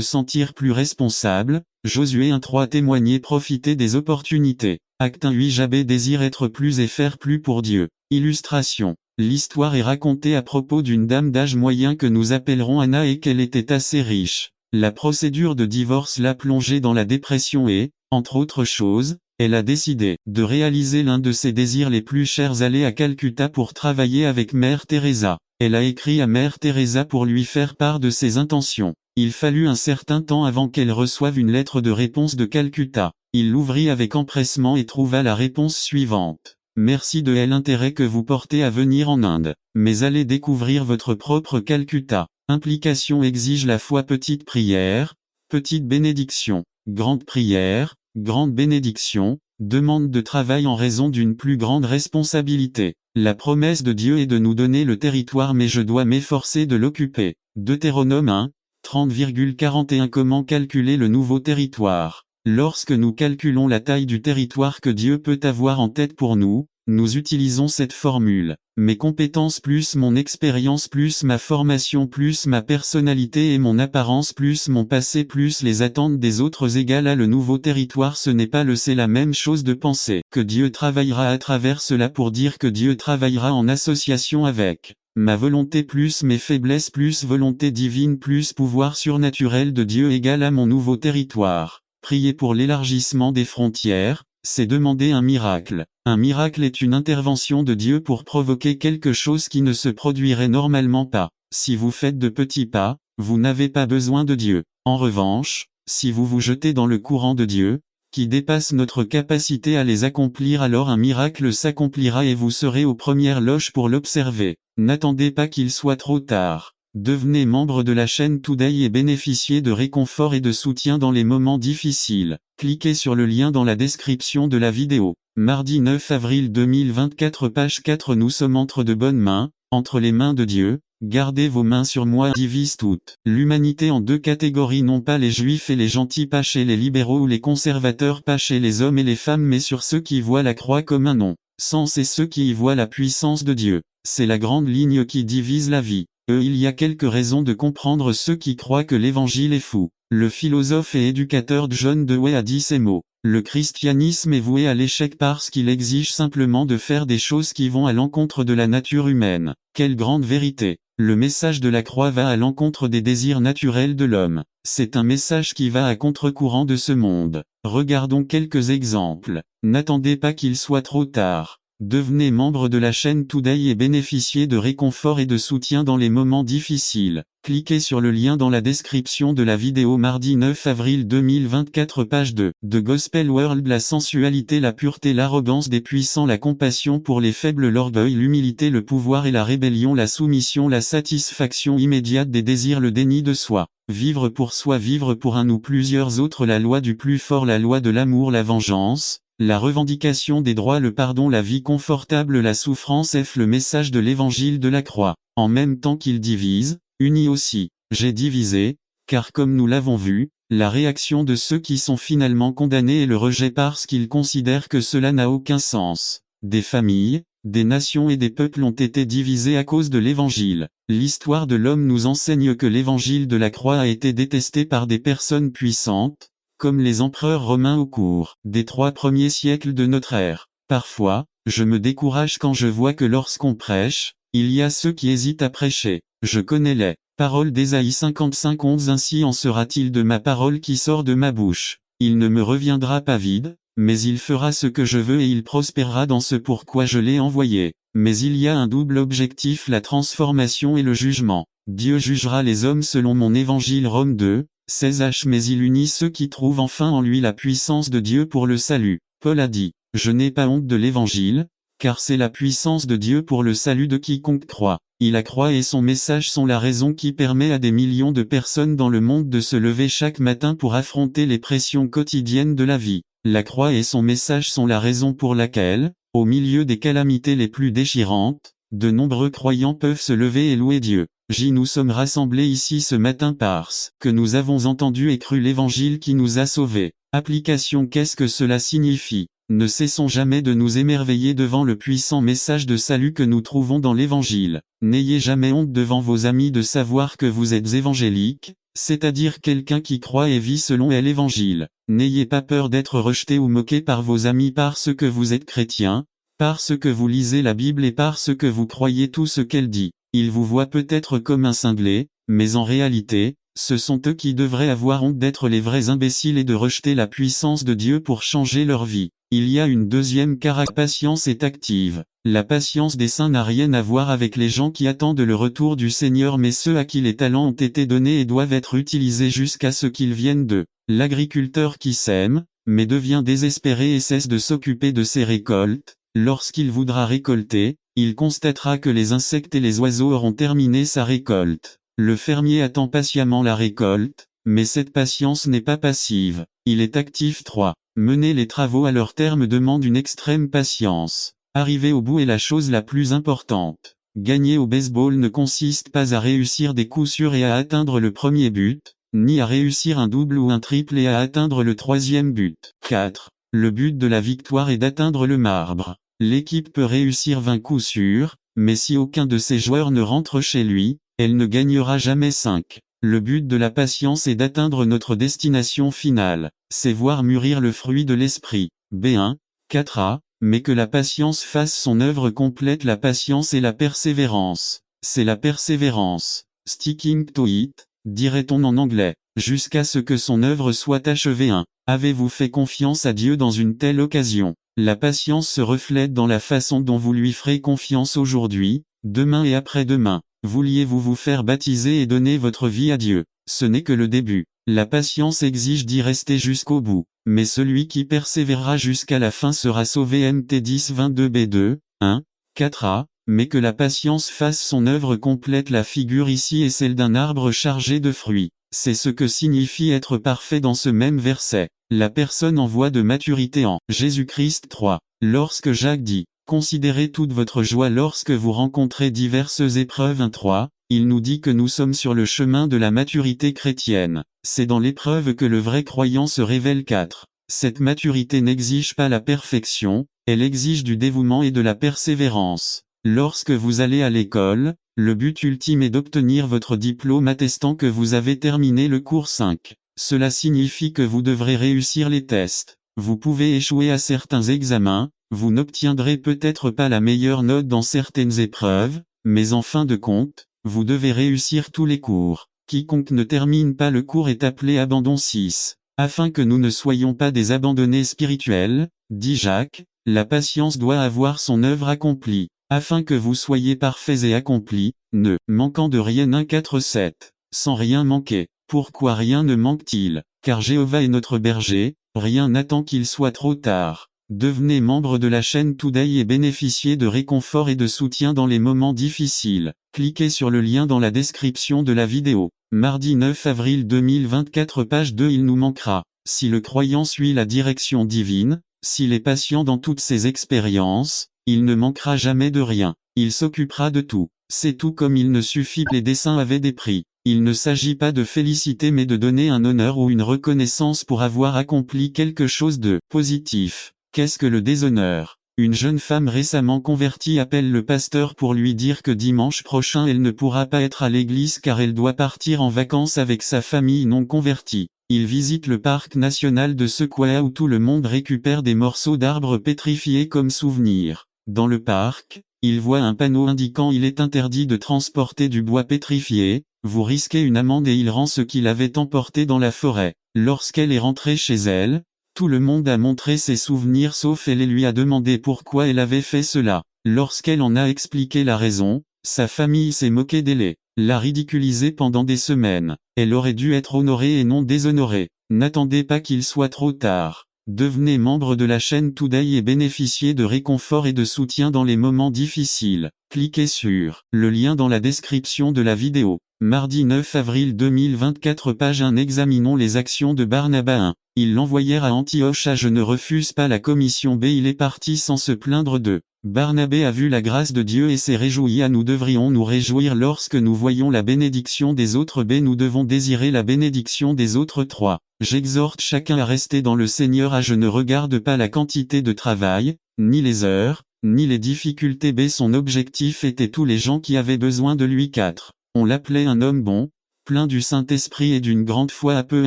sentir plus responsable. Josué 1:3. Témoigner, profiter des opportunités. Acte 1 8 Jabé désire être plus et faire plus pour Dieu. Illustration. L'histoire est racontée à propos d'une dame d'âge moyen que nous appellerons Anna et qu'elle était assez riche. La procédure de divorce l'a plongée dans la dépression et, entre autres choses, elle a décidé de réaliser l'un de ses désirs les plus chers, aller à Calcutta pour travailler avec Mère Teresa. Elle a écrit à Mère Teresa pour lui faire part de ses intentions. Il fallut un certain temps avant qu'elle reçoive une lettre de réponse de Calcutta. Il l'ouvrit avec empressement et trouva la réponse suivante. Merci de l'intérêt que vous portez à venir en Inde, mais allez découvrir votre propre Calcutta. Implication exige la foi. Petite prière, petite bénédiction, grande prière, grande bénédiction, demande de travail en raison d'une plus grande responsabilité. La promesse de Dieu est de nous donner le territoire, mais je dois m'efforcer de l'occuper. Deutéronome 1, 30,41. Comment calculer le nouveau territoire? Lorsque nous calculons la taille du territoire que Dieu peut avoir en tête pour nous, nous utilisons cette formule. Mes compétences plus mon expérience plus ma formation plus ma personnalité et mon apparence plus mon passé plus les attentes des autres égale à le nouveau territoire. Ce n'est pas c'est la même chose de penser que Dieu travaillera à travers cela pour dire que Dieu travaillera en association avec ma volonté plus mes faiblesses plus volonté divine plus pouvoir surnaturel de Dieu égale à mon nouveau territoire. Prier pour l'élargissement des frontières, c'est demander un miracle. Un miracle est une intervention de Dieu pour provoquer quelque chose qui ne se produirait normalement pas. Si vous faites de petits pas, vous n'avez pas besoin de Dieu. En revanche, si vous vous jetez dans le courant de Dieu, qui dépasse notre capacité à les accomplir, alors un miracle s'accomplira et vous serez aux premières loges pour l'observer. N'attendez pas qu'il soit trop tard. Devenez membre de la chaîne Today et bénéficiez de réconfort et de soutien dans les moments difficiles. Cliquez sur le lien dans la description de la vidéo. Mardi 9 avril 2024 page 4. Nous sommes entre de bonnes mains, entre les mains de Dieu. Gardez vos mains sur moi. Divise toute l'humanité en deux catégories, non pas les juifs et les gentils, pas chez les libéraux ou les conservateurs, pas chez les hommes et les femmes, mais sur ceux qui voient la croix comme un non-sens et ceux qui y voient la puissance de Dieu. C'est la grande ligne qui divise la vie. Il y a quelques raisons de comprendre ceux qui croient que l'évangile est fou. Le philosophe et éducateur John Dewey a dit ces mots. Le christianisme est voué à l'échec parce qu'il exige simplement de faire des choses qui vont à l'encontre de la nature humaine. Quelle grande vérité! Le message de la croix va à l'encontre des désirs naturels de l'homme. C'est un message qui va à contre-courant de ce monde. Regardons quelques exemples. N'attendez pas qu'il soit trop tard. Devenez membre de la chaîne Today et bénéficiez de réconfort et de soutien dans les moments difficiles. Cliquez sur le lien dans la description de la vidéo. Mardi 9 avril 2024 page 2. The Gospel World. La sensualité, la pureté, l'arrogance des puissants, la compassion pour les faibles, l'orgueil, l'humilité, le pouvoir et la rébellion, la soumission, la satisfaction immédiate des désirs, le déni de soi. Vivre pour soi, vivre pour un ou plusieurs autres, la loi du plus fort, la loi de l'amour, la vengeance, la revendication des droits, le pardon, la vie confortable, la souffrance. Le message de l'évangile de la croix. En même temps qu'il divise, unit aussi. J'ai divisé, car comme nous l'avons vu, la réaction de ceux qui sont finalement condamnés est le rejet parce qu'ils considèrent que cela n'a aucun sens. Des familles, des nations et des peuples ont été divisés à cause de l'évangile. L'histoire de l'homme nous enseigne que l'évangile de la croix a été détesté par des personnes puissantes, comme les empereurs romains au cours des 3 premiers siècles de notre ère. Parfois, je me décourage quand je vois que lorsqu'on prêche, il y a ceux qui hésitent à prêcher. Je connais les paroles d'Ésaïe 55:11. Ainsi en sera-t-il de ma parole qui sort de ma bouche. Il ne me reviendra pas vide, mais il fera ce que je veux et il prospérera dans ce pourquoi je l'ai envoyé. Mais il y a un double objectif, la transformation et le jugement. Dieu jugera les hommes selon mon évangile. Rome 2, 16h. Mais il unit ceux qui trouvent enfin en lui la puissance de Dieu pour le salut. Paul a dit, je n'ai pas honte de l'évangile, car c'est la puissance de Dieu pour le salut de quiconque croit. La croix et son message sont la raison qui permet à des millions de personnes dans le monde de se lever chaque matin pour affronter les pressions quotidiennes de la vie. La croix et son message sont la raison pour laquelle, au milieu des calamités les plus déchirantes, de nombreux croyants peuvent se lever et louer Dieu. Nous sommes rassemblés ici ce matin parce que nous avons entendu et cru l'évangile qui nous a sauvés. Application. Qu'est-ce que cela signifie? Ne cessons jamais de nous émerveiller devant le puissant message de salut que nous trouvons dans l'évangile. N'ayez jamais honte devant vos amis de savoir que vous êtes évangéliques, c'est-à-dire quelqu'un qui croit et vit selon l'Évangile. N'ayez pas peur d'être rejeté ou moqué par vos amis parce que vous êtes chrétien, parce que vous lisez la Bible et parce que vous croyez tout ce qu'elle dit. Ils vous voient peut-être comme un cinglé, mais en réalité, ce sont eux qui devraient avoir honte d'être les vrais imbéciles et de rejeter la puissance de Dieu pour changer leur vie. Il y a une deuxième caractéristique, la patience est active. La patience des saints n'a rien à voir avec les gens qui attendent le retour du Seigneur mais ceux à qui les talents ont été donnés et doivent être utilisés jusqu'à ce qu'ils viennent d'eux. L'agriculteur qui sème, mais devient désespéré et cesse de s'occuper de ses récoltes, lorsqu'il voudra récolter, il constatera que les insectes et les oiseaux auront terminé sa récolte. Le fermier attend patiemment la récolte, mais cette patience n'est pas passive, il est actif. 3. Mener les travaux à leur terme demande une extrême patience. Arriver au bout est la chose la plus importante. Gagner au baseball ne consiste pas à réussir des coups sûrs et à atteindre le premier but, ni à réussir un double ou un triple et à atteindre le troisième but. 4. Le but de la victoire est d'atteindre le marbre. L'équipe peut réussir 20 coups sûrs, mais si aucun de ses joueurs ne rentre chez lui, elle ne gagnera jamais 5. Le but de la patience est d'atteindre notre destination finale, c'est voir mûrir le fruit de l'esprit. B1, 4a, mais que la patience fasse son œuvre complète. La patience et la persévérance. C'est la persévérance, sticking to it, dirait-on en anglais, jusqu'à ce que son œuvre soit achevée. 1. Avez-vous fait confiance à Dieu dans une telle occasion? La patience se reflète dans la façon dont vous lui ferez confiance aujourd'hui, demain et après-demain. Vouliez-vous vous faire baptiser et donner votre vie à Dieu? Ce n'est que le début. La patience exige d'y rester jusqu'au bout, mais celui qui persévérera jusqu'à la fin sera sauvé. Mt 10-22b2, 1, 4a, mais que la patience fasse son œuvre complète. La figure ici est celle d'un arbre chargé de fruits. C'est ce que signifie être parfait dans ce même verset. La personne en voie de maturité en Jésus-Christ. 3. Lorsque Jacques dit « Considérez toute votre joie lorsque vous rencontrez diverses épreuves » 1-3, il nous dit que nous sommes sur le chemin de la maturité chrétienne. C'est dans l'épreuve que le vrai croyant se révèle. 4. Cette maturité n'exige pas la perfection, elle exige du dévouement et de la persévérance. Lorsque vous allez à l'école, le but ultime est d'obtenir votre diplôme attestant que vous avez terminé le cours 5. Cela signifie que vous devrez réussir les tests. Vous pouvez échouer à certains examens, vous n'obtiendrez peut-être pas la meilleure note dans certaines épreuves, mais en fin de compte, vous devez réussir tous les cours. Quiconque ne termine pas le cours est appelé abandon. 6. Afin que nous ne soyons pas des abandonnés spirituels, dit Jacques, la patience doit avoir son œuvre accomplie. Afin que vous soyez parfaits et accomplis, ne manquant de rien. 1-4-7. Sans rien manquer. Pourquoi rien ne manque-t-il? Car Jéhovah est notre berger, rien n'attend qu'il soit trop tard. Devenez membre de la chaîne Today et bénéficiez de réconfort et de soutien dans les moments difficiles. Cliquez sur le lien dans la description de la vidéo. Mardi 9 avril 2024 page 2. Il nous manquera. Si le croyant suit la direction divine, s'il est patient dans toutes ses expériences, il ne manquera jamais de rien. Il s'occupera de tout. C'est tout comme il ne suffit que les dessins avaient des prix. Il ne s'agit pas de féliciter mais de donner un honneur ou une reconnaissance pour avoir accompli quelque chose de positif. Qu'est-ce que le déshonneur? Une jeune femme récemment convertie appelle le pasteur pour lui dire que dimanche prochain elle ne pourra pas être à l'église car elle doit partir en vacances avec sa famille non convertie. Il visite le parc national de Sequoia où tout le monde récupère des morceaux d'arbres pétrifiés comme souvenir. Dans le parc, il voit un panneau indiquant il est interdit de transporter du bois pétrifié, vous risquez une amende et il rend ce qu'il avait emporté dans la forêt. Lorsqu'elle est rentrée chez elle, tout le monde a montré ses souvenirs sauf elle et lui a demandé pourquoi elle avait fait cela. Lorsqu'elle en a expliqué la raison, sa famille s'est moquée d'elle, l'a ridiculisée pendant des semaines. Elle aurait dû être honorée et non déshonorée. N'attendez pas qu'il soit trop tard. Devenez membre de la chaîne Today et bénéficiez de réconfort et de soutien dans les moments difficiles. Cliquez sur le lien dans la description de la vidéo. Mardi 9 avril 2024 page 1. Examinons les actions de Barnabas. 1. Ils l'envoyèrent à Antioche. Je ne refuse pas la commission. B. Il est parti sans se plaindre de. Barnabé a vu la grâce de Dieu et s'est réjoui. Nous devrions nous réjouir lorsque nous voyons la bénédiction des autres. B. Nous devons désirer la bénédiction des autres. 3. J'exhorte chacun à rester dans le Seigneur. Je ne regarde pas la quantité de travail, ni les heures, ni les difficultés. B. Son objectif était tous les gens qui avaient besoin de lui. 4. On l'appelait un homme bon, plein du Saint-Esprit et d'une grande foi. Peu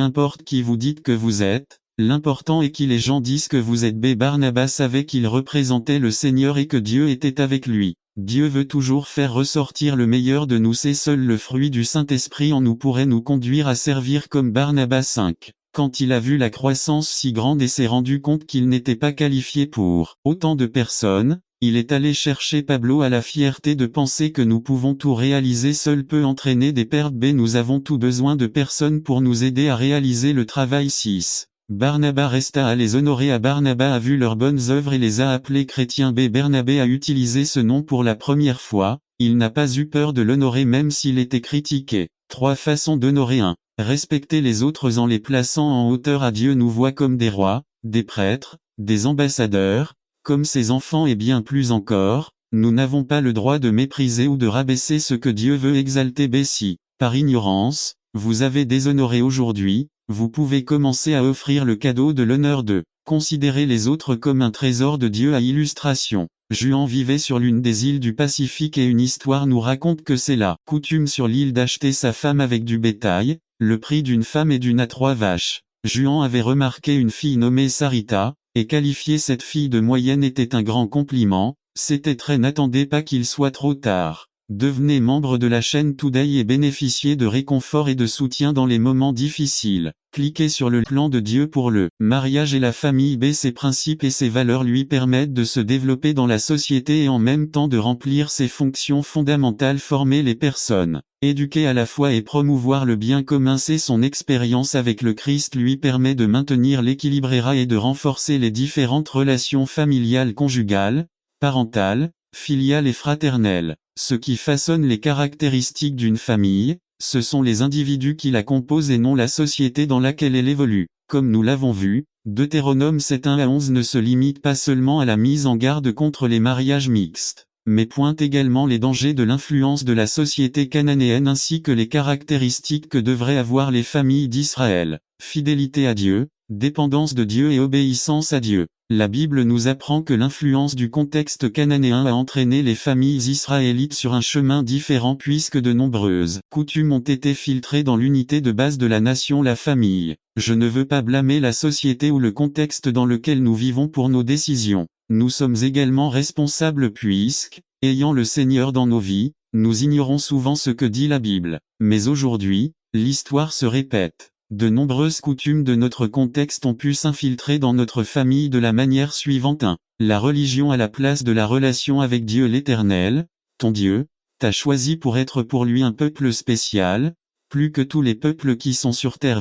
importe qui vous dites que vous êtes, l'important est qui les gens disent que vous êtes. Barnabas savait qu'il représentait le Seigneur et que Dieu était avec lui. Dieu veut toujours faire ressortir le meilleur de nous. C'est seul le fruit du Saint-Esprit en nous pourrait nous conduire à servir comme Barnabas. 5. Quand il a vu la croissance si grande et s'est rendu compte qu'il n'était pas qualifié pour autant de personnes, il est allé chercher Pablo. À la fierté de penser que nous pouvons tout réaliser seul peut entraîner des pertes. Nous avons tout besoin de personnes pour nous aider à réaliser le travail. 6. Barnabas resta à les honorer. Barnabas a vu leurs bonnes œuvres et les a appelés chrétiens. Barnabé a utilisé ce nom pour la première fois, il n'a pas eu peur de l'honorer même s'il était critiqué. 3 façons d'honorer. 1. Respecter les autres en les plaçant en hauteur. Dieu nous voit comme des rois, des prêtres, des ambassadeurs, comme ses enfants et bien plus encore. Nous n'avons pas le droit de mépriser ou de rabaisser ce que Dieu veut exalter. Si, par ignorance, vous avez déshonoré aujourd'hui, vous pouvez commencer à offrir le cadeau de l'honneur de considérer les autres comme un trésor de Dieu. À illustration, Juan vivait sur l'une des îles du Pacifique et une histoire nous raconte que c'est la coutume sur l'île d'acheter sa femme avec du bétail, le prix d'une femme et d'une à 3 vaches. Juan avait remarqué une fille nommée Sarita, et qualifier cette fille de moyenne était un grand compliment. C'était très. N'attendez pas qu'il soit trop tard. Devenez membre de la chaîne Today et bénéficiez de réconfort et de soutien dans les moments difficiles. Cliquez sur le plan de Dieu pour le mariage et la famille. Ses principes et ses valeurs lui permettent de se développer dans la société et en même temps de remplir ses fonctions fondamentales. Former les personnes, éduquer à la foi et promouvoir le bien commun. Son expérience avec le Christ lui permet de maintenir l'équilibre et de renforcer les différentes relations familiales, conjugales, parentales, filiales et fraternelles. Ce qui façonne les caractéristiques d'une famille, ce sont les individus qui la composent et non la société dans laquelle elle évolue. Comme nous l'avons vu, Deutéronome 7:1-11 ne se limite pas seulement à la mise en garde contre les mariages mixtes, mais pointe également les dangers de l'influence de la société cananéenne ainsi que les caractéristiques que devraient avoir les familles d'Israël. Fidélité à Dieu, dépendance de Dieu et obéissance à Dieu. La Bible nous apprend que l'influence du contexte cananéen a entraîné les familles israélites sur un chemin différent puisque de nombreuses coutumes ont été filtrées dans l'unité de base de la nation, la famille. Je ne veux pas blâmer la société ou le contexte dans lequel nous vivons pour nos décisions. Nous sommes également responsables puisque, ayant le Seigneur dans nos vies, nous ignorons souvent ce que dit la Bible. Mais aujourd'hui, l'histoire se répète. De nombreuses coutumes de notre contexte ont pu s'infiltrer dans notre famille de la manière suivante. 1. La religion à la place de la relation avec Dieu l'Éternel, ton Dieu, t'a choisi pour être pour lui un peuple spécial, plus que tous les peuples qui sont sur terre.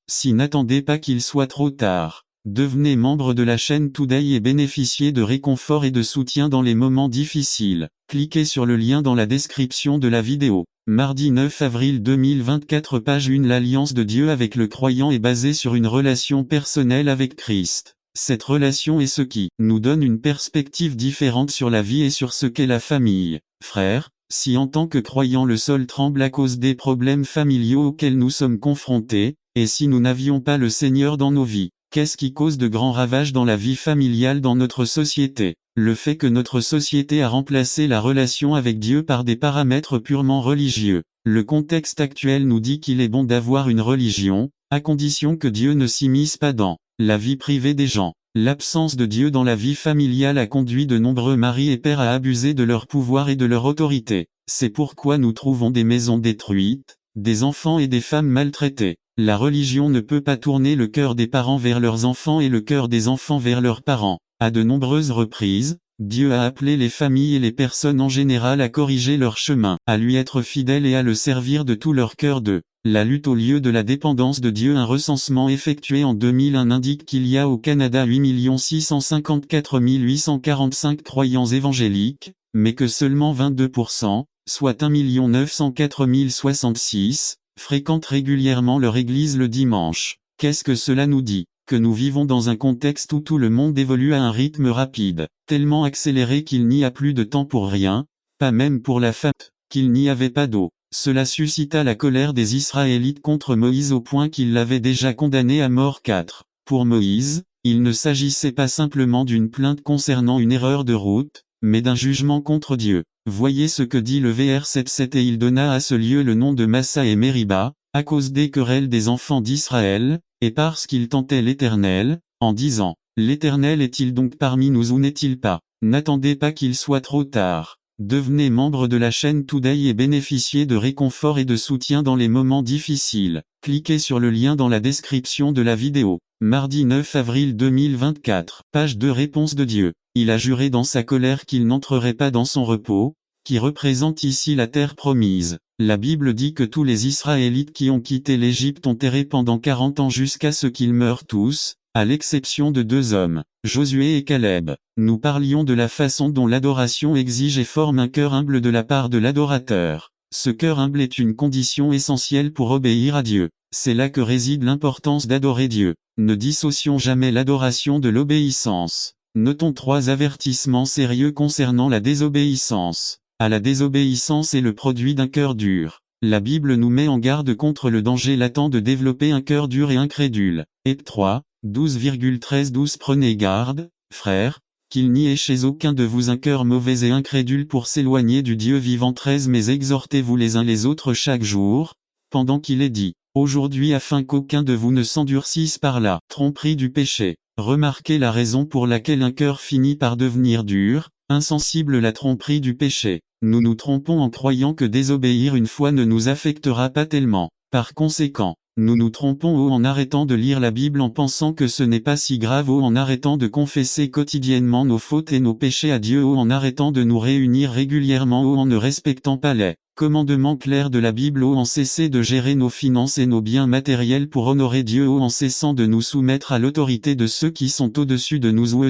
Si n'attendez pas qu'il soit trop tard. Devenez membre de la chaîne Today et bénéficiez de réconfort et de soutien dans les moments difficiles. Cliquez sur le lien dans la description de la vidéo. Mardi 9 avril 2024 Page 1 L'alliance de Dieu avec le croyant est basée sur une relation personnelle avec Christ. Cette relation est ce qui nous donne une perspective différente sur la vie et sur ce qu'est la famille. Frères, si en tant que croyants le sol tremble à cause des problèmes familiaux auxquels nous sommes confrontés, et si nous n'avions pas le Seigneur dans nos vies, qu'est-ce qui cause de grands ravages dans la vie familiale dans notre société? Le fait que notre société a remplacé la relation avec Dieu par des paramètres purement religieux. Le contexte actuel nous dit qu'il est bon d'avoir une religion, à condition que Dieu ne s'immisce pas dans la vie privée des gens. L'absence de Dieu dans la vie familiale a conduit de nombreux maris et pères à abuser de leur pouvoir et de leur autorité. C'est pourquoi nous trouvons des maisons détruites, des enfants et des femmes maltraités. La religion ne peut pas tourner le cœur des parents vers leurs enfants et le cœur des enfants vers leurs parents. À de nombreuses reprises, Dieu a appelé les familles et les personnes en général à corriger leur chemin, à lui être fidèles et à le servir de tout leur cœur. La lutte au lieu de la dépendance de Dieu. Un recensement effectué en 2001 indique qu'il y a au Canada 8 654 845 croyants évangéliques, mais que seulement 22%, soit 1 904 066, fréquentent régulièrement leur église le dimanche. Qu'est-ce que cela nous dit? Que nous vivons dans un contexte où tout le monde évolue à un rythme rapide, tellement accéléré qu'il n'y a plus de temps pour rien, pas même pour la fête, qu'il n'y avait pas d'eau. Cela suscita la colère des Israélites contre Moïse au point qu'ils l'avaient déjà condamné à mort. 4. Pour Moïse, il ne s'agissait pas simplement d'une plainte concernant une erreur de route, mais d'un jugement contre Dieu. Voyez ce que dit le vers 7:7 Et il donna à ce lieu le nom de Massa et Mériba, à cause des querelles des enfants d'Israël, et parce qu'ils tentaient l'Éternel, en disant, l'Éternel est-il donc parmi nous ou n'est-il pas? N'attendez pas qu'il soit trop tard. Devenez membre de la chaîne Today et bénéficiez de réconfort et de soutien dans les moments difficiles. Cliquez sur le lien dans la description de la vidéo. Mardi 9 avril 2024. Page 2. Réponse de Dieu. Il a juré dans sa colère qu'il n'entrerait pas dans son repos, qui représente ici la terre promise. La Bible dit que tous les Israélites qui ont quitté l'Égypte ont erré pendant 40 ans jusqu'à ce qu'ils meurent tous, à l'exception de 2 hommes, Josué et Caleb. Nous parlions de la façon dont l'adoration exige et forme un cœur humble de la part de l'adorateur. Ce cœur humble est une condition essentielle pour obéir à Dieu. C'est là que réside l'importance d'adorer Dieu. Ne dissocions jamais l'adoration de l'obéissance. Notons 3 avertissements sérieux concernant la désobéissance. À la désobéissance est le produit d'un cœur dur. La Bible nous met en garde contre le danger latent de développer un cœur dur et incrédule. Heb 3, 12,13-12 Prenez garde, frères, qu'il n'y ait chez aucun de vous un cœur mauvais et incrédule pour s'éloigner du Dieu vivant. 13 Mais exhortez-vous les uns les autres chaque jour, pendant qu'il est dit, aujourd'hui afin qu'aucun de vous ne s'endurcisse par la tromperie du péché. Remarquez la raison pour laquelle un cœur finit par devenir dur, insensible la tromperie du péché. Nous nous trompons en croyant que désobéir une fois ne nous affectera pas tellement. Par conséquent, nous nous trompons en arrêtant de lire la Bible en pensant que ce n'est pas si grave en arrêtant de confesser quotidiennement nos fautes et nos péchés à Dieu en arrêtant de nous réunir régulièrement en ne respectant pas les commandements clairs de la Bible en cessant de gérer nos finances et nos biens matériels pour honorer Dieu en cessant de nous soumettre à l'autorité de ceux qui sont au-dessus de nous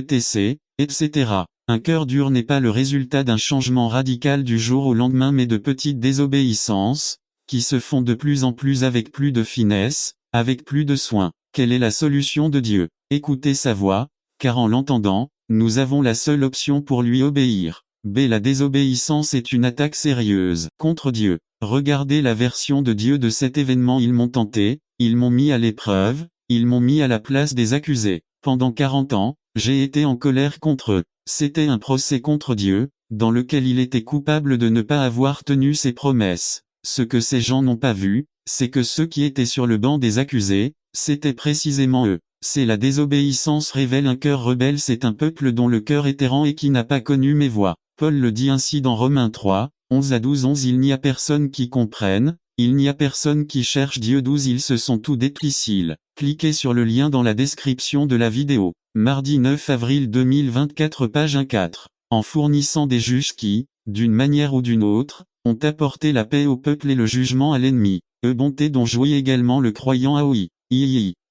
etc. Un cœur dur n'est pas le résultat d'un changement radical du jour au lendemain mais de petites désobéissances, qui se font de plus en plus avec plus de finesse, avec plus de soin. Quelle est la solution de Dieu? Écoutez sa voix, car en l'entendant, nous avons la seule option pour lui obéir. B. La désobéissance est une attaque sérieuse contre Dieu. Regardez la version de Dieu de cet événement. Ils m'ont tenté, ils m'ont mis à l'épreuve, ils m'ont mis à la place des accusés. Pendant 40 ans, j'ai été en colère contre eux. C'était un procès contre Dieu, dans lequel il était coupable de ne pas avoir tenu ses promesses. Ce que ces gens n'ont pas vu, c'est que ceux qui étaient sur le banc des accusés, c'était précisément eux. C'est la désobéissance révèle un cœur rebelle. C'est un peuple dont le cœur est errant et qui n'a pas connu mes voies. Paul le dit ainsi dans Romains 3, 11-12. Il n'y a personne qui comprenne, il n'y a personne qui cherche Dieu. 12. Ils se sont tous détruits. Cliquez sur le lien dans la description de la vidéo. Mardi 9 avril 2024 page 1-4. En fournissant des juges qui, d'une manière ou d'une autre, ont apporté la paix au peuple et le jugement à l'ennemi. Bonté dont jouit également le croyant Aoi.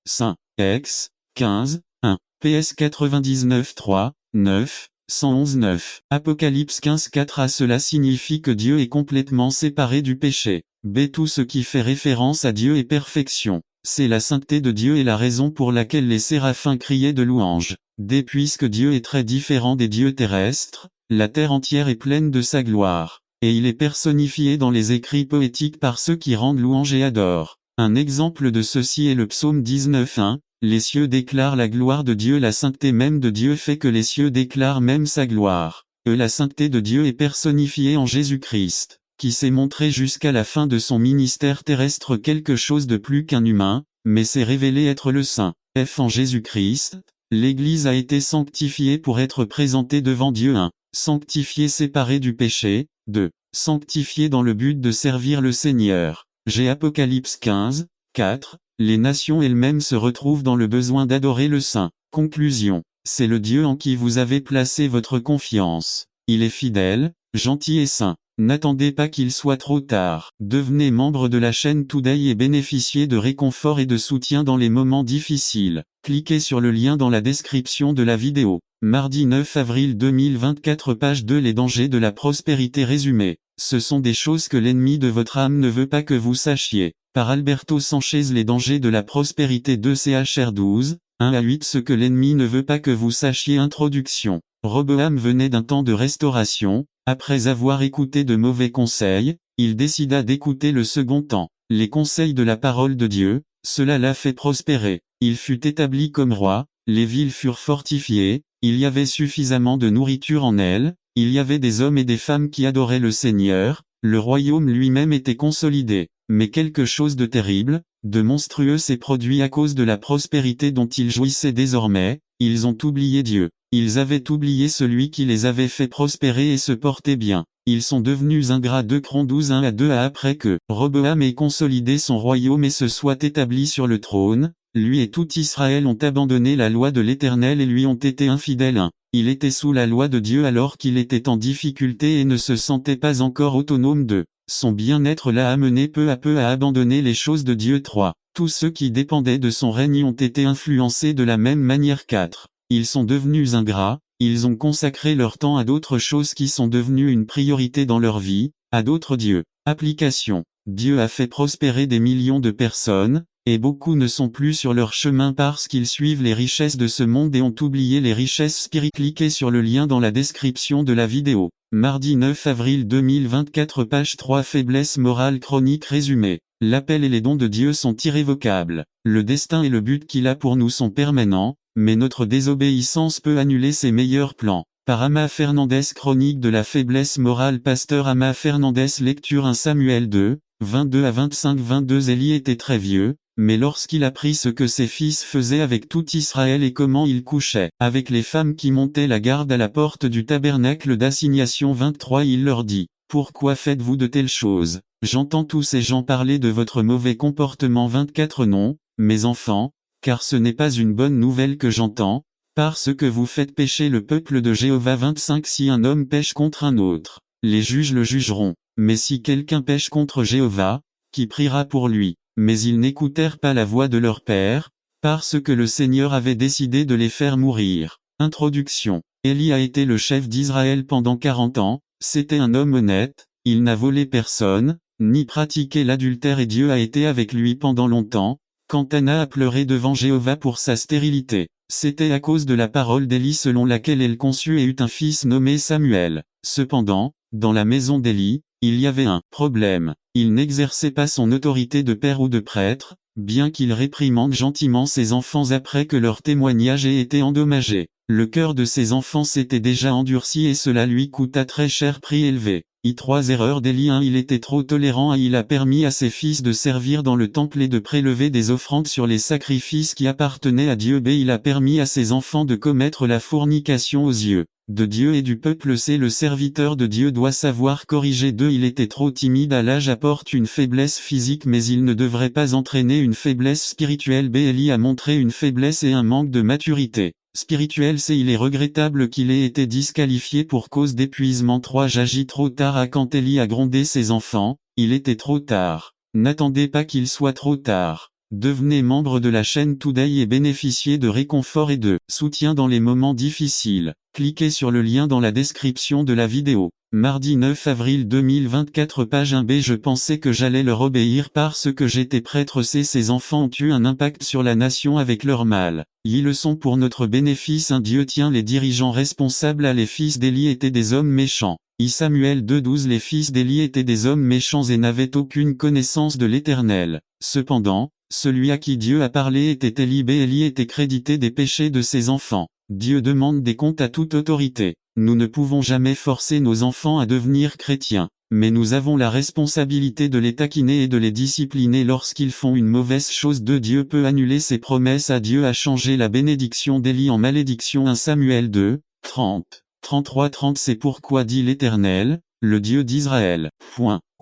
Saint. Ex. 15. 1. PS 99 3. 9. 111 9. Apocalypse 15 4. A cela signifie que Dieu est complètement séparé du péché. B. Tout ce qui fait référence à Dieu est perfection. C'est la sainteté de Dieu et la raison pour laquelle les séraphins criaient de louange. D. Puisque Dieu est très différent des dieux terrestres, la terre entière est pleine de sa gloire. Et il est personnifié dans les écrits poétiques par ceux qui rendent louange et adorent. Un exemple de ceci est le psaume 19:1. Les cieux déclarent la gloire de Dieu. La sainteté même de Dieu fait que les cieux déclarent même sa gloire. La sainteté de Dieu est personnifiée en Jésus-Christ, qui s'est montré jusqu'à la fin de son ministère terrestre quelque chose de plus qu'un humain, mais s'est révélé être le Saint. En Jésus-Christ, l'Église a été sanctifiée pour être présentée devant Dieu. 1. Sanctifiée séparée du péché. 2. Sanctifiée dans le but de servir le Seigneur. Apocalypse 15, 4. Les nations elles-mêmes se retrouvent dans le besoin d'adorer le Saint. Conclusion. C'est le Dieu en qui vous avez placé votre confiance. Il est fidèle, gentil et saint. N'attendez pas qu'il soit trop tard. Devenez membre de la chaîne Today et bénéficiez de réconfort et de soutien dans les moments difficiles. Cliquez sur le lien dans la description de la vidéo. Mardi 9 avril 2024 page 2. Les dangers de la prospérité résumés. Ce sont des choses que l'ennemi de votre âme ne veut pas que vous sachiez. Par Alberto Sanchez. Les dangers de la prospérité. 2 Chr 12, 1-8. Ce que l'ennemi ne veut pas que vous sachiez. Introduction. Roboam venait d'un temps de restauration. Après avoir écouté de mauvais conseils, il décida d'écouter le second temps. Les conseils de la parole de Dieu, cela l'a fait prospérer. Il fut établi comme roi, les villes furent fortifiées, il y avait suffisamment de nourriture en elles, il y avait des hommes et des femmes qui adoraient le Seigneur, le royaume lui-même était consolidé. mais quelque chose de terrible, de monstrueux s'est produit à cause de la prospérité dont ils jouissaient désormais. Ils ont oublié Dieu. Ils avaient oublié celui qui les avait fait prospérer et se porter bien. Ils sont devenus ingrats. 2 Chroniques 12 1-2 après que Roboam ait consolidé son royaume et se soit établi sur le trône, lui et tout Israël ont abandonné la loi de l'Éternel et lui ont été infidèles. 1. Il était sous la loi de Dieu alors qu'il était en difficulté et ne se sentait pas encore autonome. 2. Son bien-être l'a amené peu à peu à abandonner les choses de Dieu. 3. Tous ceux qui dépendaient de son règne ont été influencés de la même manière. 4. Ils sont devenus ingrats, ils ont consacré leur temps à d'autres choses qui sont devenues une priorité dans leur vie, à d'autres dieux. Application. Dieu a fait prospérer des millions de personnes, et beaucoup ne sont plus sur leur chemin parce qu'ils suivent les richesses de ce monde et ont oublié les richesses spirituelles. Cliquez sur le lien dans la description de la vidéo. Mardi 9 avril 2024 page 3 Faiblesse morale chronique résumée. L'appel et les dons de Dieu sont irrévocables. Le destin et le but qu'il a pour nous sont permanents, mais notre désobéissance peut annuler ses meilleurs plans. Par Ama Fernandez. Chronique de la faiblesse morale. Pasteur Ama Fernandez. Lecture 1 Samuel 2, 22 à 25. 22 Élie était très vieux, mais lorsqu'il apprit ce que ses fils faisaient avec tout Israël et comment ils couchaient avec les femmes qui montaient la garde à la porte du tabernacle d'assignation 23, il leur dit: Pourquoi faites-vous de telles choses? J'entends tous ces gens parler de votre mauvais comportement. 24 Non, mes enfants, car ce n'est pas une bonne nouvelle que j'entends, parce que vous faites pécher le peuple de Jéhovah. 25 Si un homme pêche contre un autre, les juges le jugeront, mais si quelqu'un pêche contre Jéhovah, qui priera pour lui? Mais ils n'écoutèrent pas la voix de leur père, parce que le Seigneur avait décidé de les faire mourir. Introduction. Élie a été le chef d'Israël pendant 40 ans, c'était un homme honnête, il n'a volé personne, ni pratiqué l'adultère et Dieu a été avec lui pendant longtemps. Quand Anna a pleuré devant Jéhovah pour sa stérilité, c'était à cause de la parole d'Élie selon laquelle elle conçut et eut un fils nommé Samuel. Cependant, dans la maison d'Élie, il y avait un problème. Il n'exerçait pas son autorité de père ou de prêtre, bien qu'il réprimande gentiment ses enfants après que leur témoignage ait été endommagé. Le cœur de ses enfants s'était déjà endurci et cela lui coûta très cher prix élevé. 3 Erreurs d'Élie. 1 Il était trop tolérant et il a permis à ses fils de servir dans le temple et de prélever des offrandes sur les sacrifices qui appartenaient à Dieu. B Il a permis à ses enfants de commettre la fornication aux yeux de Dieu et du peuple. C Le serviteur de Dieu doit savoir corriger. 2 Il était trop timide. À l'âge apporte une faiblesse physique mais il ne devrait pas entraîner une faiblesse spirituelle. B Élie a montré une faiblesse et un manque de maturité spirituel. C Il est regrettable qu'il ait été disqualifié pour cause d'épuisement. 3 J'agis trop tard. Quand Élie a grondé ses enfants, il était trop tard. N'attendez pas qu'il soit trop tard. Devenez membre de la chaîne Today et bénéficiez de réconfort et de soutien dans les moments difficiles. Cliquez sur le lien dans la description de la vidéo. Mardi 9 avril 2024 page 1b Je pensais que j'allais leur obéir parce que j'étais prêtre. Ces enfants ont eu un impact sur la nation avec leur mal. Ils le sont pour notre bénéfice. Un Dieu tient les dirigeants responsables. Les fils d'Élie étaient des hommes méchants. Samuel 2:12 Les fils d'Élie étaient des hommes méchants et n'avaient aucune connaissance de l'Éternel. Cependant, celui à qui Dieu a parlé était Élie. Élie était crédité des péchés de ses enfants. Dieu demande des comptes à toute autorité. Nous ne pouvons jamais forcer nos enfants à devenir chrétiens, mais nous avons la responsabilité de les taquiner et de les discipliner lorsqu'ils font une mauvaise chose. Dieu peut annuler ses promesses. Dieu a changé la bénédiction d'Élie en malédiction. 1 Samuel 2, 30, 33 30 C'est pourquoi dit l'Éternel, le Dieu d'Israël.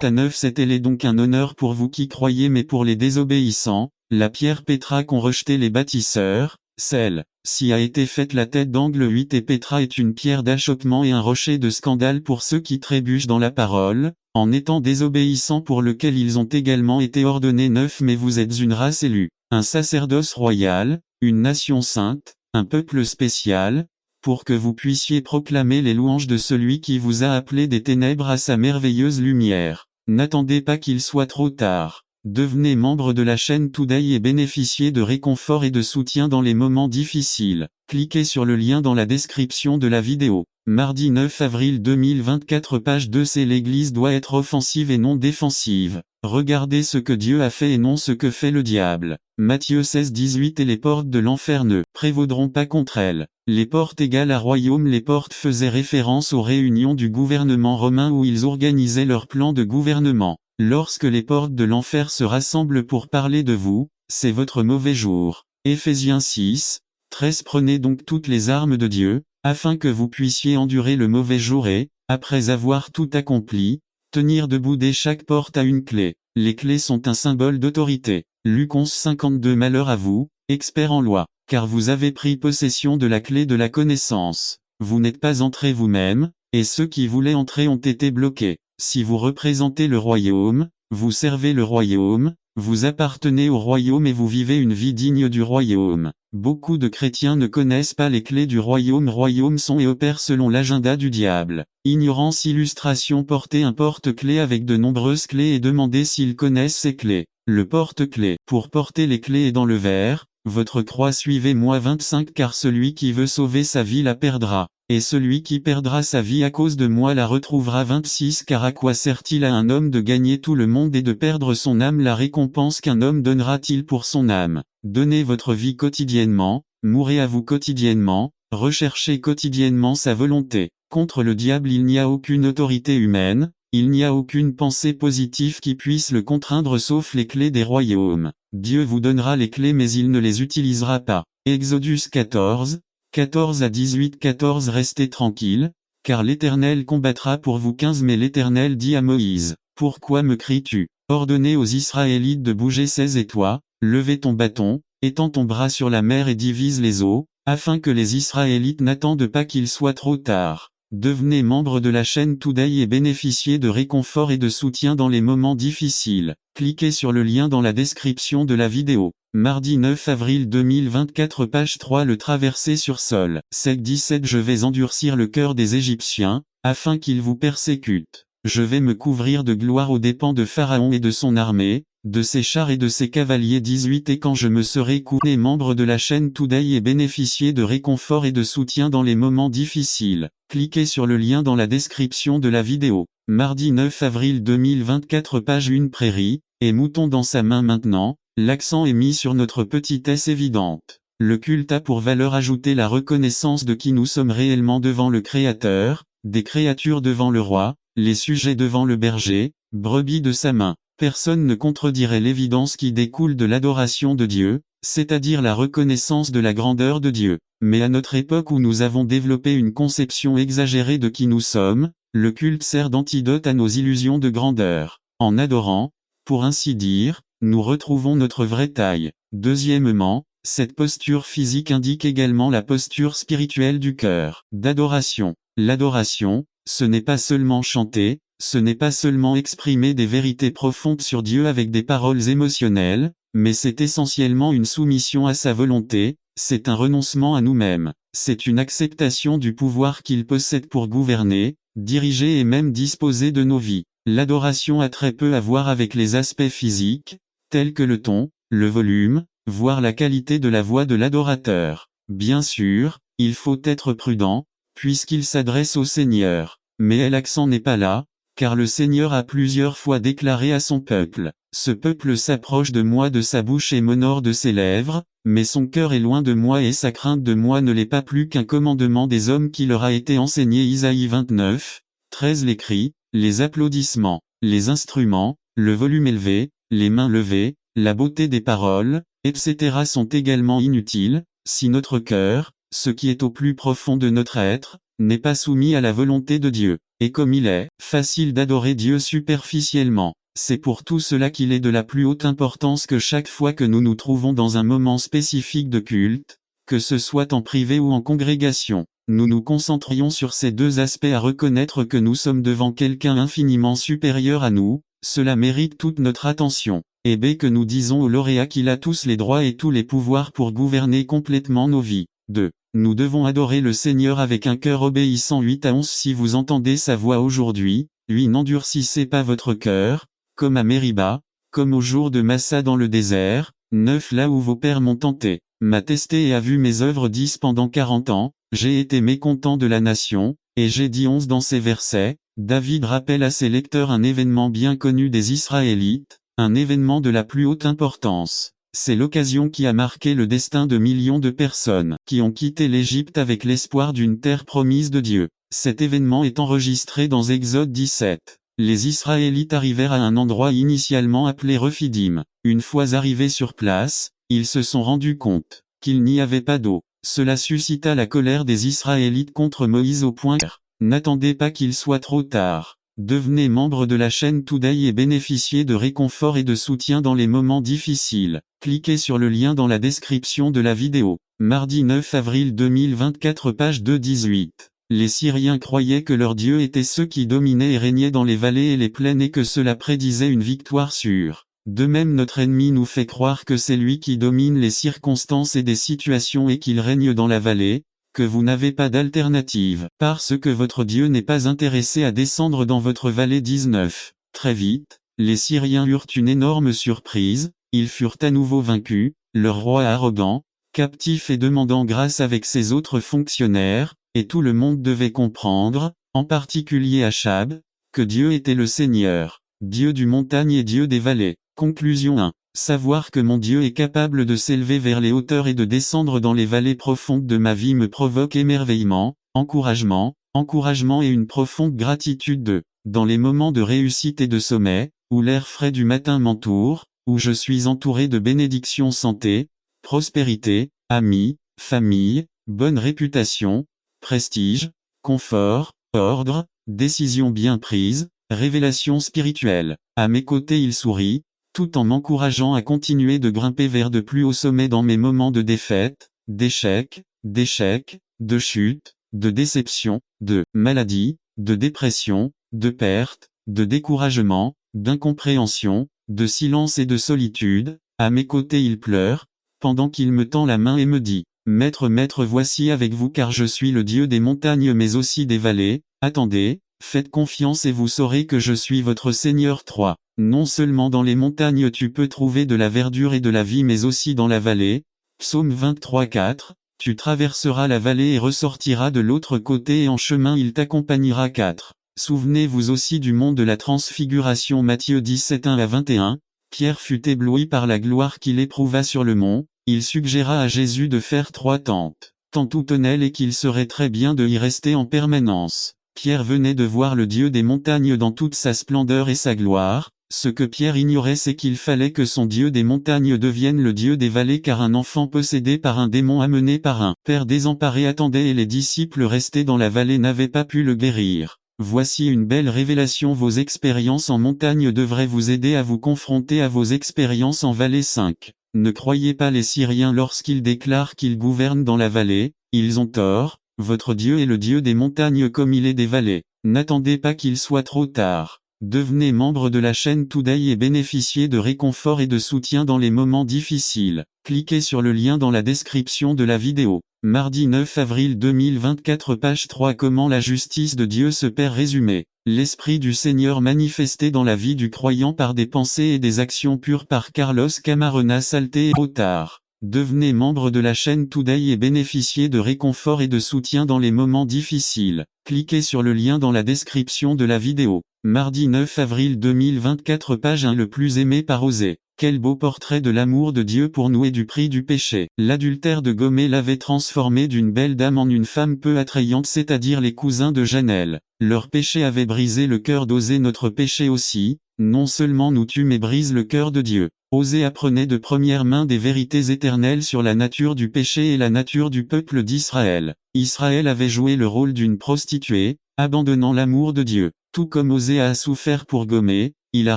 9 C'était donc un honneur pour vous qui croyez mais pour les désobéissants, la pierre Pétra qu'ont rejeté les bâtisseurs, celle-ci a été faite la tête d'angle. 8 Et Pétra est une pierre d'achoppement et un rocher de scandale pour ceux qui trébuchent dans la parole, en étant désobéissants pour lequel ils ont également été ordonnés. 9 Mais vous êtes une race élue, un sacerdoce royal, une nation sainte, un peuple spécial, pour que vous puissiez proclamer les louanges de celui qui vous a appelé des ténèbres à sa merveilleuse lumière. N'attendez pas qu'il soit trop tard. Devenez membre de la chaîne Today et bénéficiez de réconfort et de soutien dans les moments difficiles. Cliquez sur le lien dans la description de la vidéo. Mardi 9 avril 2024 page 2 C'est l'Église doit être offensive et non défensive. Regardez ce que Dieu a fait et non ce que fait le diable. Matthieu 16-18 Et les portes de l'enfer ne prévaudront pas contre elle. Les portes égales à royaume. Les portes faisaient référence aux réunions du gouvernement romain où ils organisaient leur plan de gouvernement. Lorsque les portes de l'enfer se rassemblent pour parler de vous, c'est votre mauvais jour. Éphésiens 6, 13. Prenez donc toutes les armes de Dieu, afin que vous puissiez endurer le mauvais jour et, après avoir tout accompli, tenir debout. Dès chaque porte a une clé. Les clés sont un symbole d'autorité. Luc 11:52. Malheur à vous, experts en loi, car vous avez pris possession de la clé de la connaissance. Vous n'êtes pas entrés vous-même, et ceux qui voulaient entrer ont été bloqués. Si vous représentez le royaume, vous servez le royaume, vous appartenez au royaume et vous vivez une vie digne du royaume. Beaucoup de chrétiens ne connaissent pas les clés du royaume. Royaume sont et opèrent selon l'agenda du diable. Ignorance. Illustration. Portez un porte-clés avec de nombreuses clés et demandez s'ils connaissent ces clés. Le porte-clés. Pour porter les clés est dans le verre. Votre croix. Suivez-moi. 25. Car celui qui veut sauver sa vie la perdra, et celui qui perdra sa vie à cause de moi la retrouvera. 26. Car à quoi sert-il à un homme de gagner tout le monde et de perdre son âme? La récompense qu'un homme donnera-t-il pour son âme? Donnez votre vie quotidiennement, mourrez à vous quotidiennement, recherchez quotidiennement sa volonté. Contre le diable il n'y a aucune autorité humaine, il n'y a aucune pensée positive qui puisse le contraindre sauf les clés des royaumes. Dieu vous donnera les clés mais il ne les utilisera pas. Exodus 14, 14 à 18. 14. Restez tranquille, car l'Éternel combattra pour vous. 15. Mais l'Éternel dit à Moïse, pourquoi me cries-tu? Ordonnez aux Israélites de bouger. 16. Et toi, levez ton bâton, étends ton bras sur la mer et divise les eaux, afin que les Israélites n'attendent pas qu'il soit trop tard. Devenez membre de la chaîne Today et bénéficiez de réconfort et de soutien dans les moments difficiles. Cliquez sur le lien dans la description de la vidéo. Mardi 9 avril 2024. Page 3. Le traverser sur sol. Sec 17. Je vais endurcir le cœur des Égyptiens, afin qu'ils vous persécutent. Je vais me couvrir de gloire aux dépens de Pharaon et de son armée, de ses chars et de ses cavaliers. 18. Et quand je me serai couché membre de la chaîne Today et bénéficier de réconfort et de soutien dans les moments difficiles, cliquez sur le lien dans la description de la vidéo. Mardi 9 avril 2024. Page 1. Prairie, et mouton dans sa main. Maintenant, l'accent est mis sur notre petitesse évidente. Le culte a pour valeur ajoutée la reconnaissance de qui nous sommes réellement devant le Créateur, des créatures devant le roi, les sujets devant le berger, brebis de sa main. Personne ne contredirait l'évidence qui découle de l'adoration de Dieu, c'est-à-dire la reconnaissance de la grandeur de Dieu. Mais à notre époque où nous avons développé une conception exagérée de qui nous sommes, le culte sert d'antidote à nos illusions de grandeur. En adorant, pour ainsi dire, nous retrouvons notre vraie taille. Deuxièmement, cette posture physique indique également la posture spirituelle du cœur. D'adoration. L'adoration, ce n'est pas seulement chanter, ce n'est pas seulement exprimer des vérités profondes sur Dieu avec des paroles émotionnelles, mais c'est essentiellement une soumission à sa volonté, c'est un renoncement à nous-mêmes, c'est une acceptation du pouvoir qu'il possède pour gouverner, diriger et même disposer de nos vies. L'adoration a très peu à voir avec les aspects physiques, tels que le ton, le volume, voire la qualité de la voix de l'adorateur. Bien sûr, il faut être prudent, puisqu'il s'adresse au Seigneur. Mais l'accent n'est pas là, car le Seigneur a plusieurs fois déclaré à son peuple, « Ce peuple s'approche de moi de sa bouche et m'honore de ses lèvres, mais son cœur est loin de moi et sa crainte de moi ne l'est pas plus qu'un commandement des hommes qui leur a été enseigné. » Isaïe 29, 13. Les cris, les applaudissements, les instruments, le volume élevé, les mains levées, la beauté des paroles, etc. sont également inutiles, si notre cœur, ce qui est au plus profond de notre être, n'est pas soumis à la volonté de Dieu. Et comme il est facile d'adorer Dieu superficiellement, c'est pour tout cela qu'il est de la plus haute importance que chaque fois que nous nous trouvons dans un moment spécifique de culte, que ce soit en privé ou en congrégation, nous nous concentrions sur ces deux aspects à reconnaître que nous sommes devant quelqu'un infiniment supérieur à nous, cela mérite toute notre attention. Et B. Que nous disons au lauréat qu'il a tous les droits et tous les pouvoirs pour gouverner complètement nos vies. 2. Nous devons adorer le Seigneur avec un cœur obéissant. 8 à 11. Si vous entendez sa voix aujourd'hui, lui n'endurcissez pas votre cœur, comme à Mériba, comme au jour de Massa dans le désert. 9. Là où vos pères m'ont tenté, m'a testé et a vu mes œuvres. 10. Pendant 40 ans, j'ai été mécontent de la nation, et j'ai dit 11. Dans ces versets, David rappelle à ses lecteurs un événement bien connu des Israélites, un événement de la plus haute importance. C'est l'occasion qui a marqué le destin de millions de personnes qui ont quitté l'Égypte avec l'espoir d'une terre promise de Dieu. Cet événement est enregistré dans Exode 17. les Israélites arrivèrent à un endroit initialement appelé Rephidim. Une fois arrivés sur place, ils se sont rendus compte qu'il n'y avait pas d'eau. Cela suscita la colère des Israélites contre Moïse au point n'attendez pas qu'il soit trop tard. Devenez membre de la chaîne Today et bénéficiez de réconfort et de soutien dans les moments difficiles. Cliquez sur le lien dans la description de la vidéo. Mardi 9 avril 2024 page 2-18. Les Syriens croyaient que leur Dieu était ceux qui dominaient et régnaient dans les vallées et les plaines et que cela prédisait une victoire sûre. De même notre ennemi nous fait croire que c'est lui qui domine les circonstances et des situations et qu'il règne dans la vallée, que vous n'avez pas d'alternative, parce que votre Dieu n'est pas intéressé à descendre dans votre vallée 19. Très vite, les Syriens eurent une énorme surprise, ils furent à nouveau vaincus, leur roi arrogant, captif et demandant grâce avec ses autres fonctionnaires, et tout le monde devait comprendre, en particulier Achab, que Dieu était le Seigneur, Dieu du montagne et Dieu des vallées. Conclusion 1. Savoir que mon Dieu est capable de s'élever vers les hauteurs et de descendre dans les vallées profondes de ma vie me provoque émerveillement, encouragement et une profonde gratitude dans les moments de réussite et de sommet, où l'air frais du matin m'entoure, où je suis entouré de bénédictions santé, prospérité, amis, famille, bonne réputation, prestige, confort, ordre, décisions bien prises, révélation spirituelle. À mes côtés il sourit, tout en m'encourageant à continuer de grimper vers de plus hauts sommets dans mes moments de défaite, d'échec, de chute, de déception, de maladie, de dépression, de perte, de découragement, d'incompréhension, de silence et de solitude. À mes côtés il pleure, pendant qu'il me tend la main et me dit, « Maître, voici avec vous car je suis le Dieu des montagnes mais aussi des vallées, attendez, faites confiance et vous saurez que je suis votre Seigneur 3. Non seulement dans les montagnes tu peux trouver de la verdure et de la vie mais aussi dans la vallée. Psaume 23:4, tu traverseras la vallée et ressortiras de l'autre côté et en chemin il t'accompagnera 4. Souvenez-vous aussi du mont de la transfiguration Matthieu 17:1-21, Pierre fut ébloui par la gloire qu'il éprouva sur le mont, il suggéra à Jésus de faire 3 tentes, tant ou tonnelles et qu'il serait très bien de y rester en permanence. Pierre venait de voir le Dieu des montagnes dans toute sa splendeur et sa gloire. Ce que Pierre ignorait c'est qu'il fallait que son Dieu des montagnes devienne le Dieu des vallées car un enfant possédé par un démon amené par un père désemparé attendait et les disciples restés dans la vallée n'avaient pas pu le guérir. Voici une belle révélation, vos expériences en montagne devraient vous aider à vous confronter à vos expériences en vallée 5. Ne croyez pas les Syriens lorsqu'ils déclarent qu'ils gouvernent dans la vallée, ils ont tort, votre Dieu est le Dieu des montagnes comme il est des vallées. N'attendez pas qu'il soit trop tard. Devenez membre de la chaîne Today et bénéficiez de réconfort et de soutien dans les moments difficiles. Cliquez sur le lien dans la description de la vidéo. Mardi 9 avril 2024 page 3 comment la justice de Dieu se perd résumé. L'Esprit du Seigneur manifesté dans la vie du croyant par des pensées et des actions pures par Carlos Camarena Salté et Rotard. Devenez membre de la chaîne Today et bénéficiez de réconfort et de soutien dans les moments difficiles. Cliquez sur le lien dans la description de la vidéo. Mardi 9 avril 2024 page 1 le plus aimé par Osée. Quel beau portrait de l'amour de Dieu pour nous et du prix du péché. L'adultère de Gomé l'avait transformé d'une belle dame en une femme peu attrayante, c'est-à-dire les cousins de Janel. Leur péché avait brisé le cœur d'Osée, notre péché aussi, non seulement nous tue mais brise le cœur de Dieu. Osée apprenait de première main des vérités éternelles sur la nature du péché et la nature du peuple d'Israël. Israël avait joué le rôle d'une prostituée, abandonnant l'amour de Dieu. Tout comme Osée a souffert pour Gomé, il a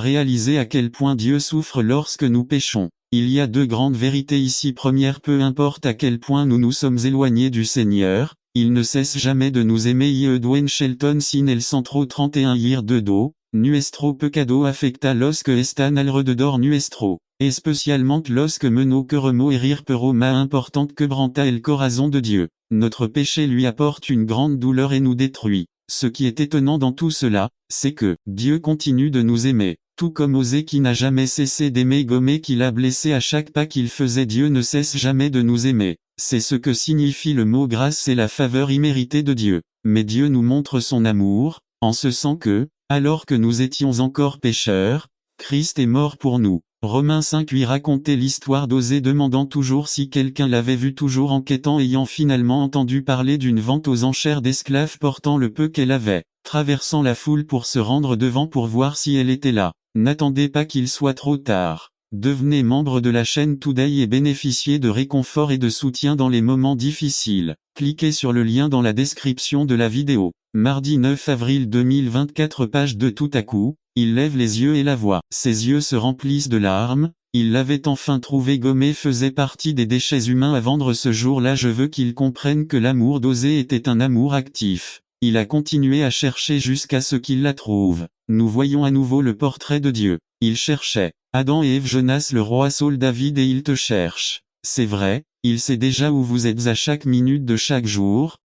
réalisé à quel point Dieu souffre lorsque nous péchons. Il y a 2 grandes vérités ici. Première, peu importe à quel point nous nous sommes éloignés du Seigneur, il ne cesse jamais de nous aimer. Dwayne Shelton sin el centro 31 year de do, nuestro pecado afecta los que están alrededor nuestro, et spécialement los que menos queremos herir pero más importante que branta el corazón de Dieu. Notre péché lui apporte une grande douleur et nous détruit. Ce qui est étonnant dans tout cela, c'est que Dieu continue de nous aimer. Tout comme Osée qui n'a jamais cessé d'aimer Gomé qui l'a blessé à chaque pas qu'il faisait, Dieu ne cesse jamais de nous aimer. C'est ce que signifie le mot grâce, c'est la faveur imméritée de Dieu. Mais Dieu nous montre son amour, en ce sens que, alors que nous étions encore pécheurs, Christ est mort pour nous. Romains 5 lui racontait l'histoire d'Osée demandant toujours si quelqu'un l'avait vu, toujours enquêtant, ayant finalement entendu parler d'une vente aux enchères d'esclaves portant le peu qu'elle avait, traversant la foule pour se rendre devant pour voir si elle était là. N'attendez pas qu'il soit trop tard. Devenez membre de la chaîne Today et bénéficiez de réconfort et de soutien dans les moments difficiles. Cliquez sur le lien dans la description de la vidéo. Mardi 9 avril 2024, page 2. Tout à coup, il lève les yeux et la voit. Ses yeux se remplissent de larmes. Il l'avait enfin trouvé. Gommé faisait partie des déchets humains à vendre ce jour-là. Je veux qu'il comprenne que l'amour d'Osée était un amour actif. Il a continué à chercher jusqu'à ce qu'il la trouve. Nous voyons à nouveau le portrait de Dieu. Il cherchait Adam et Ève, Jonas, le roi Saul, David, et il te cherche. C'est vrai, il sait déjà où vous êtes à chaque minute de chaque jour.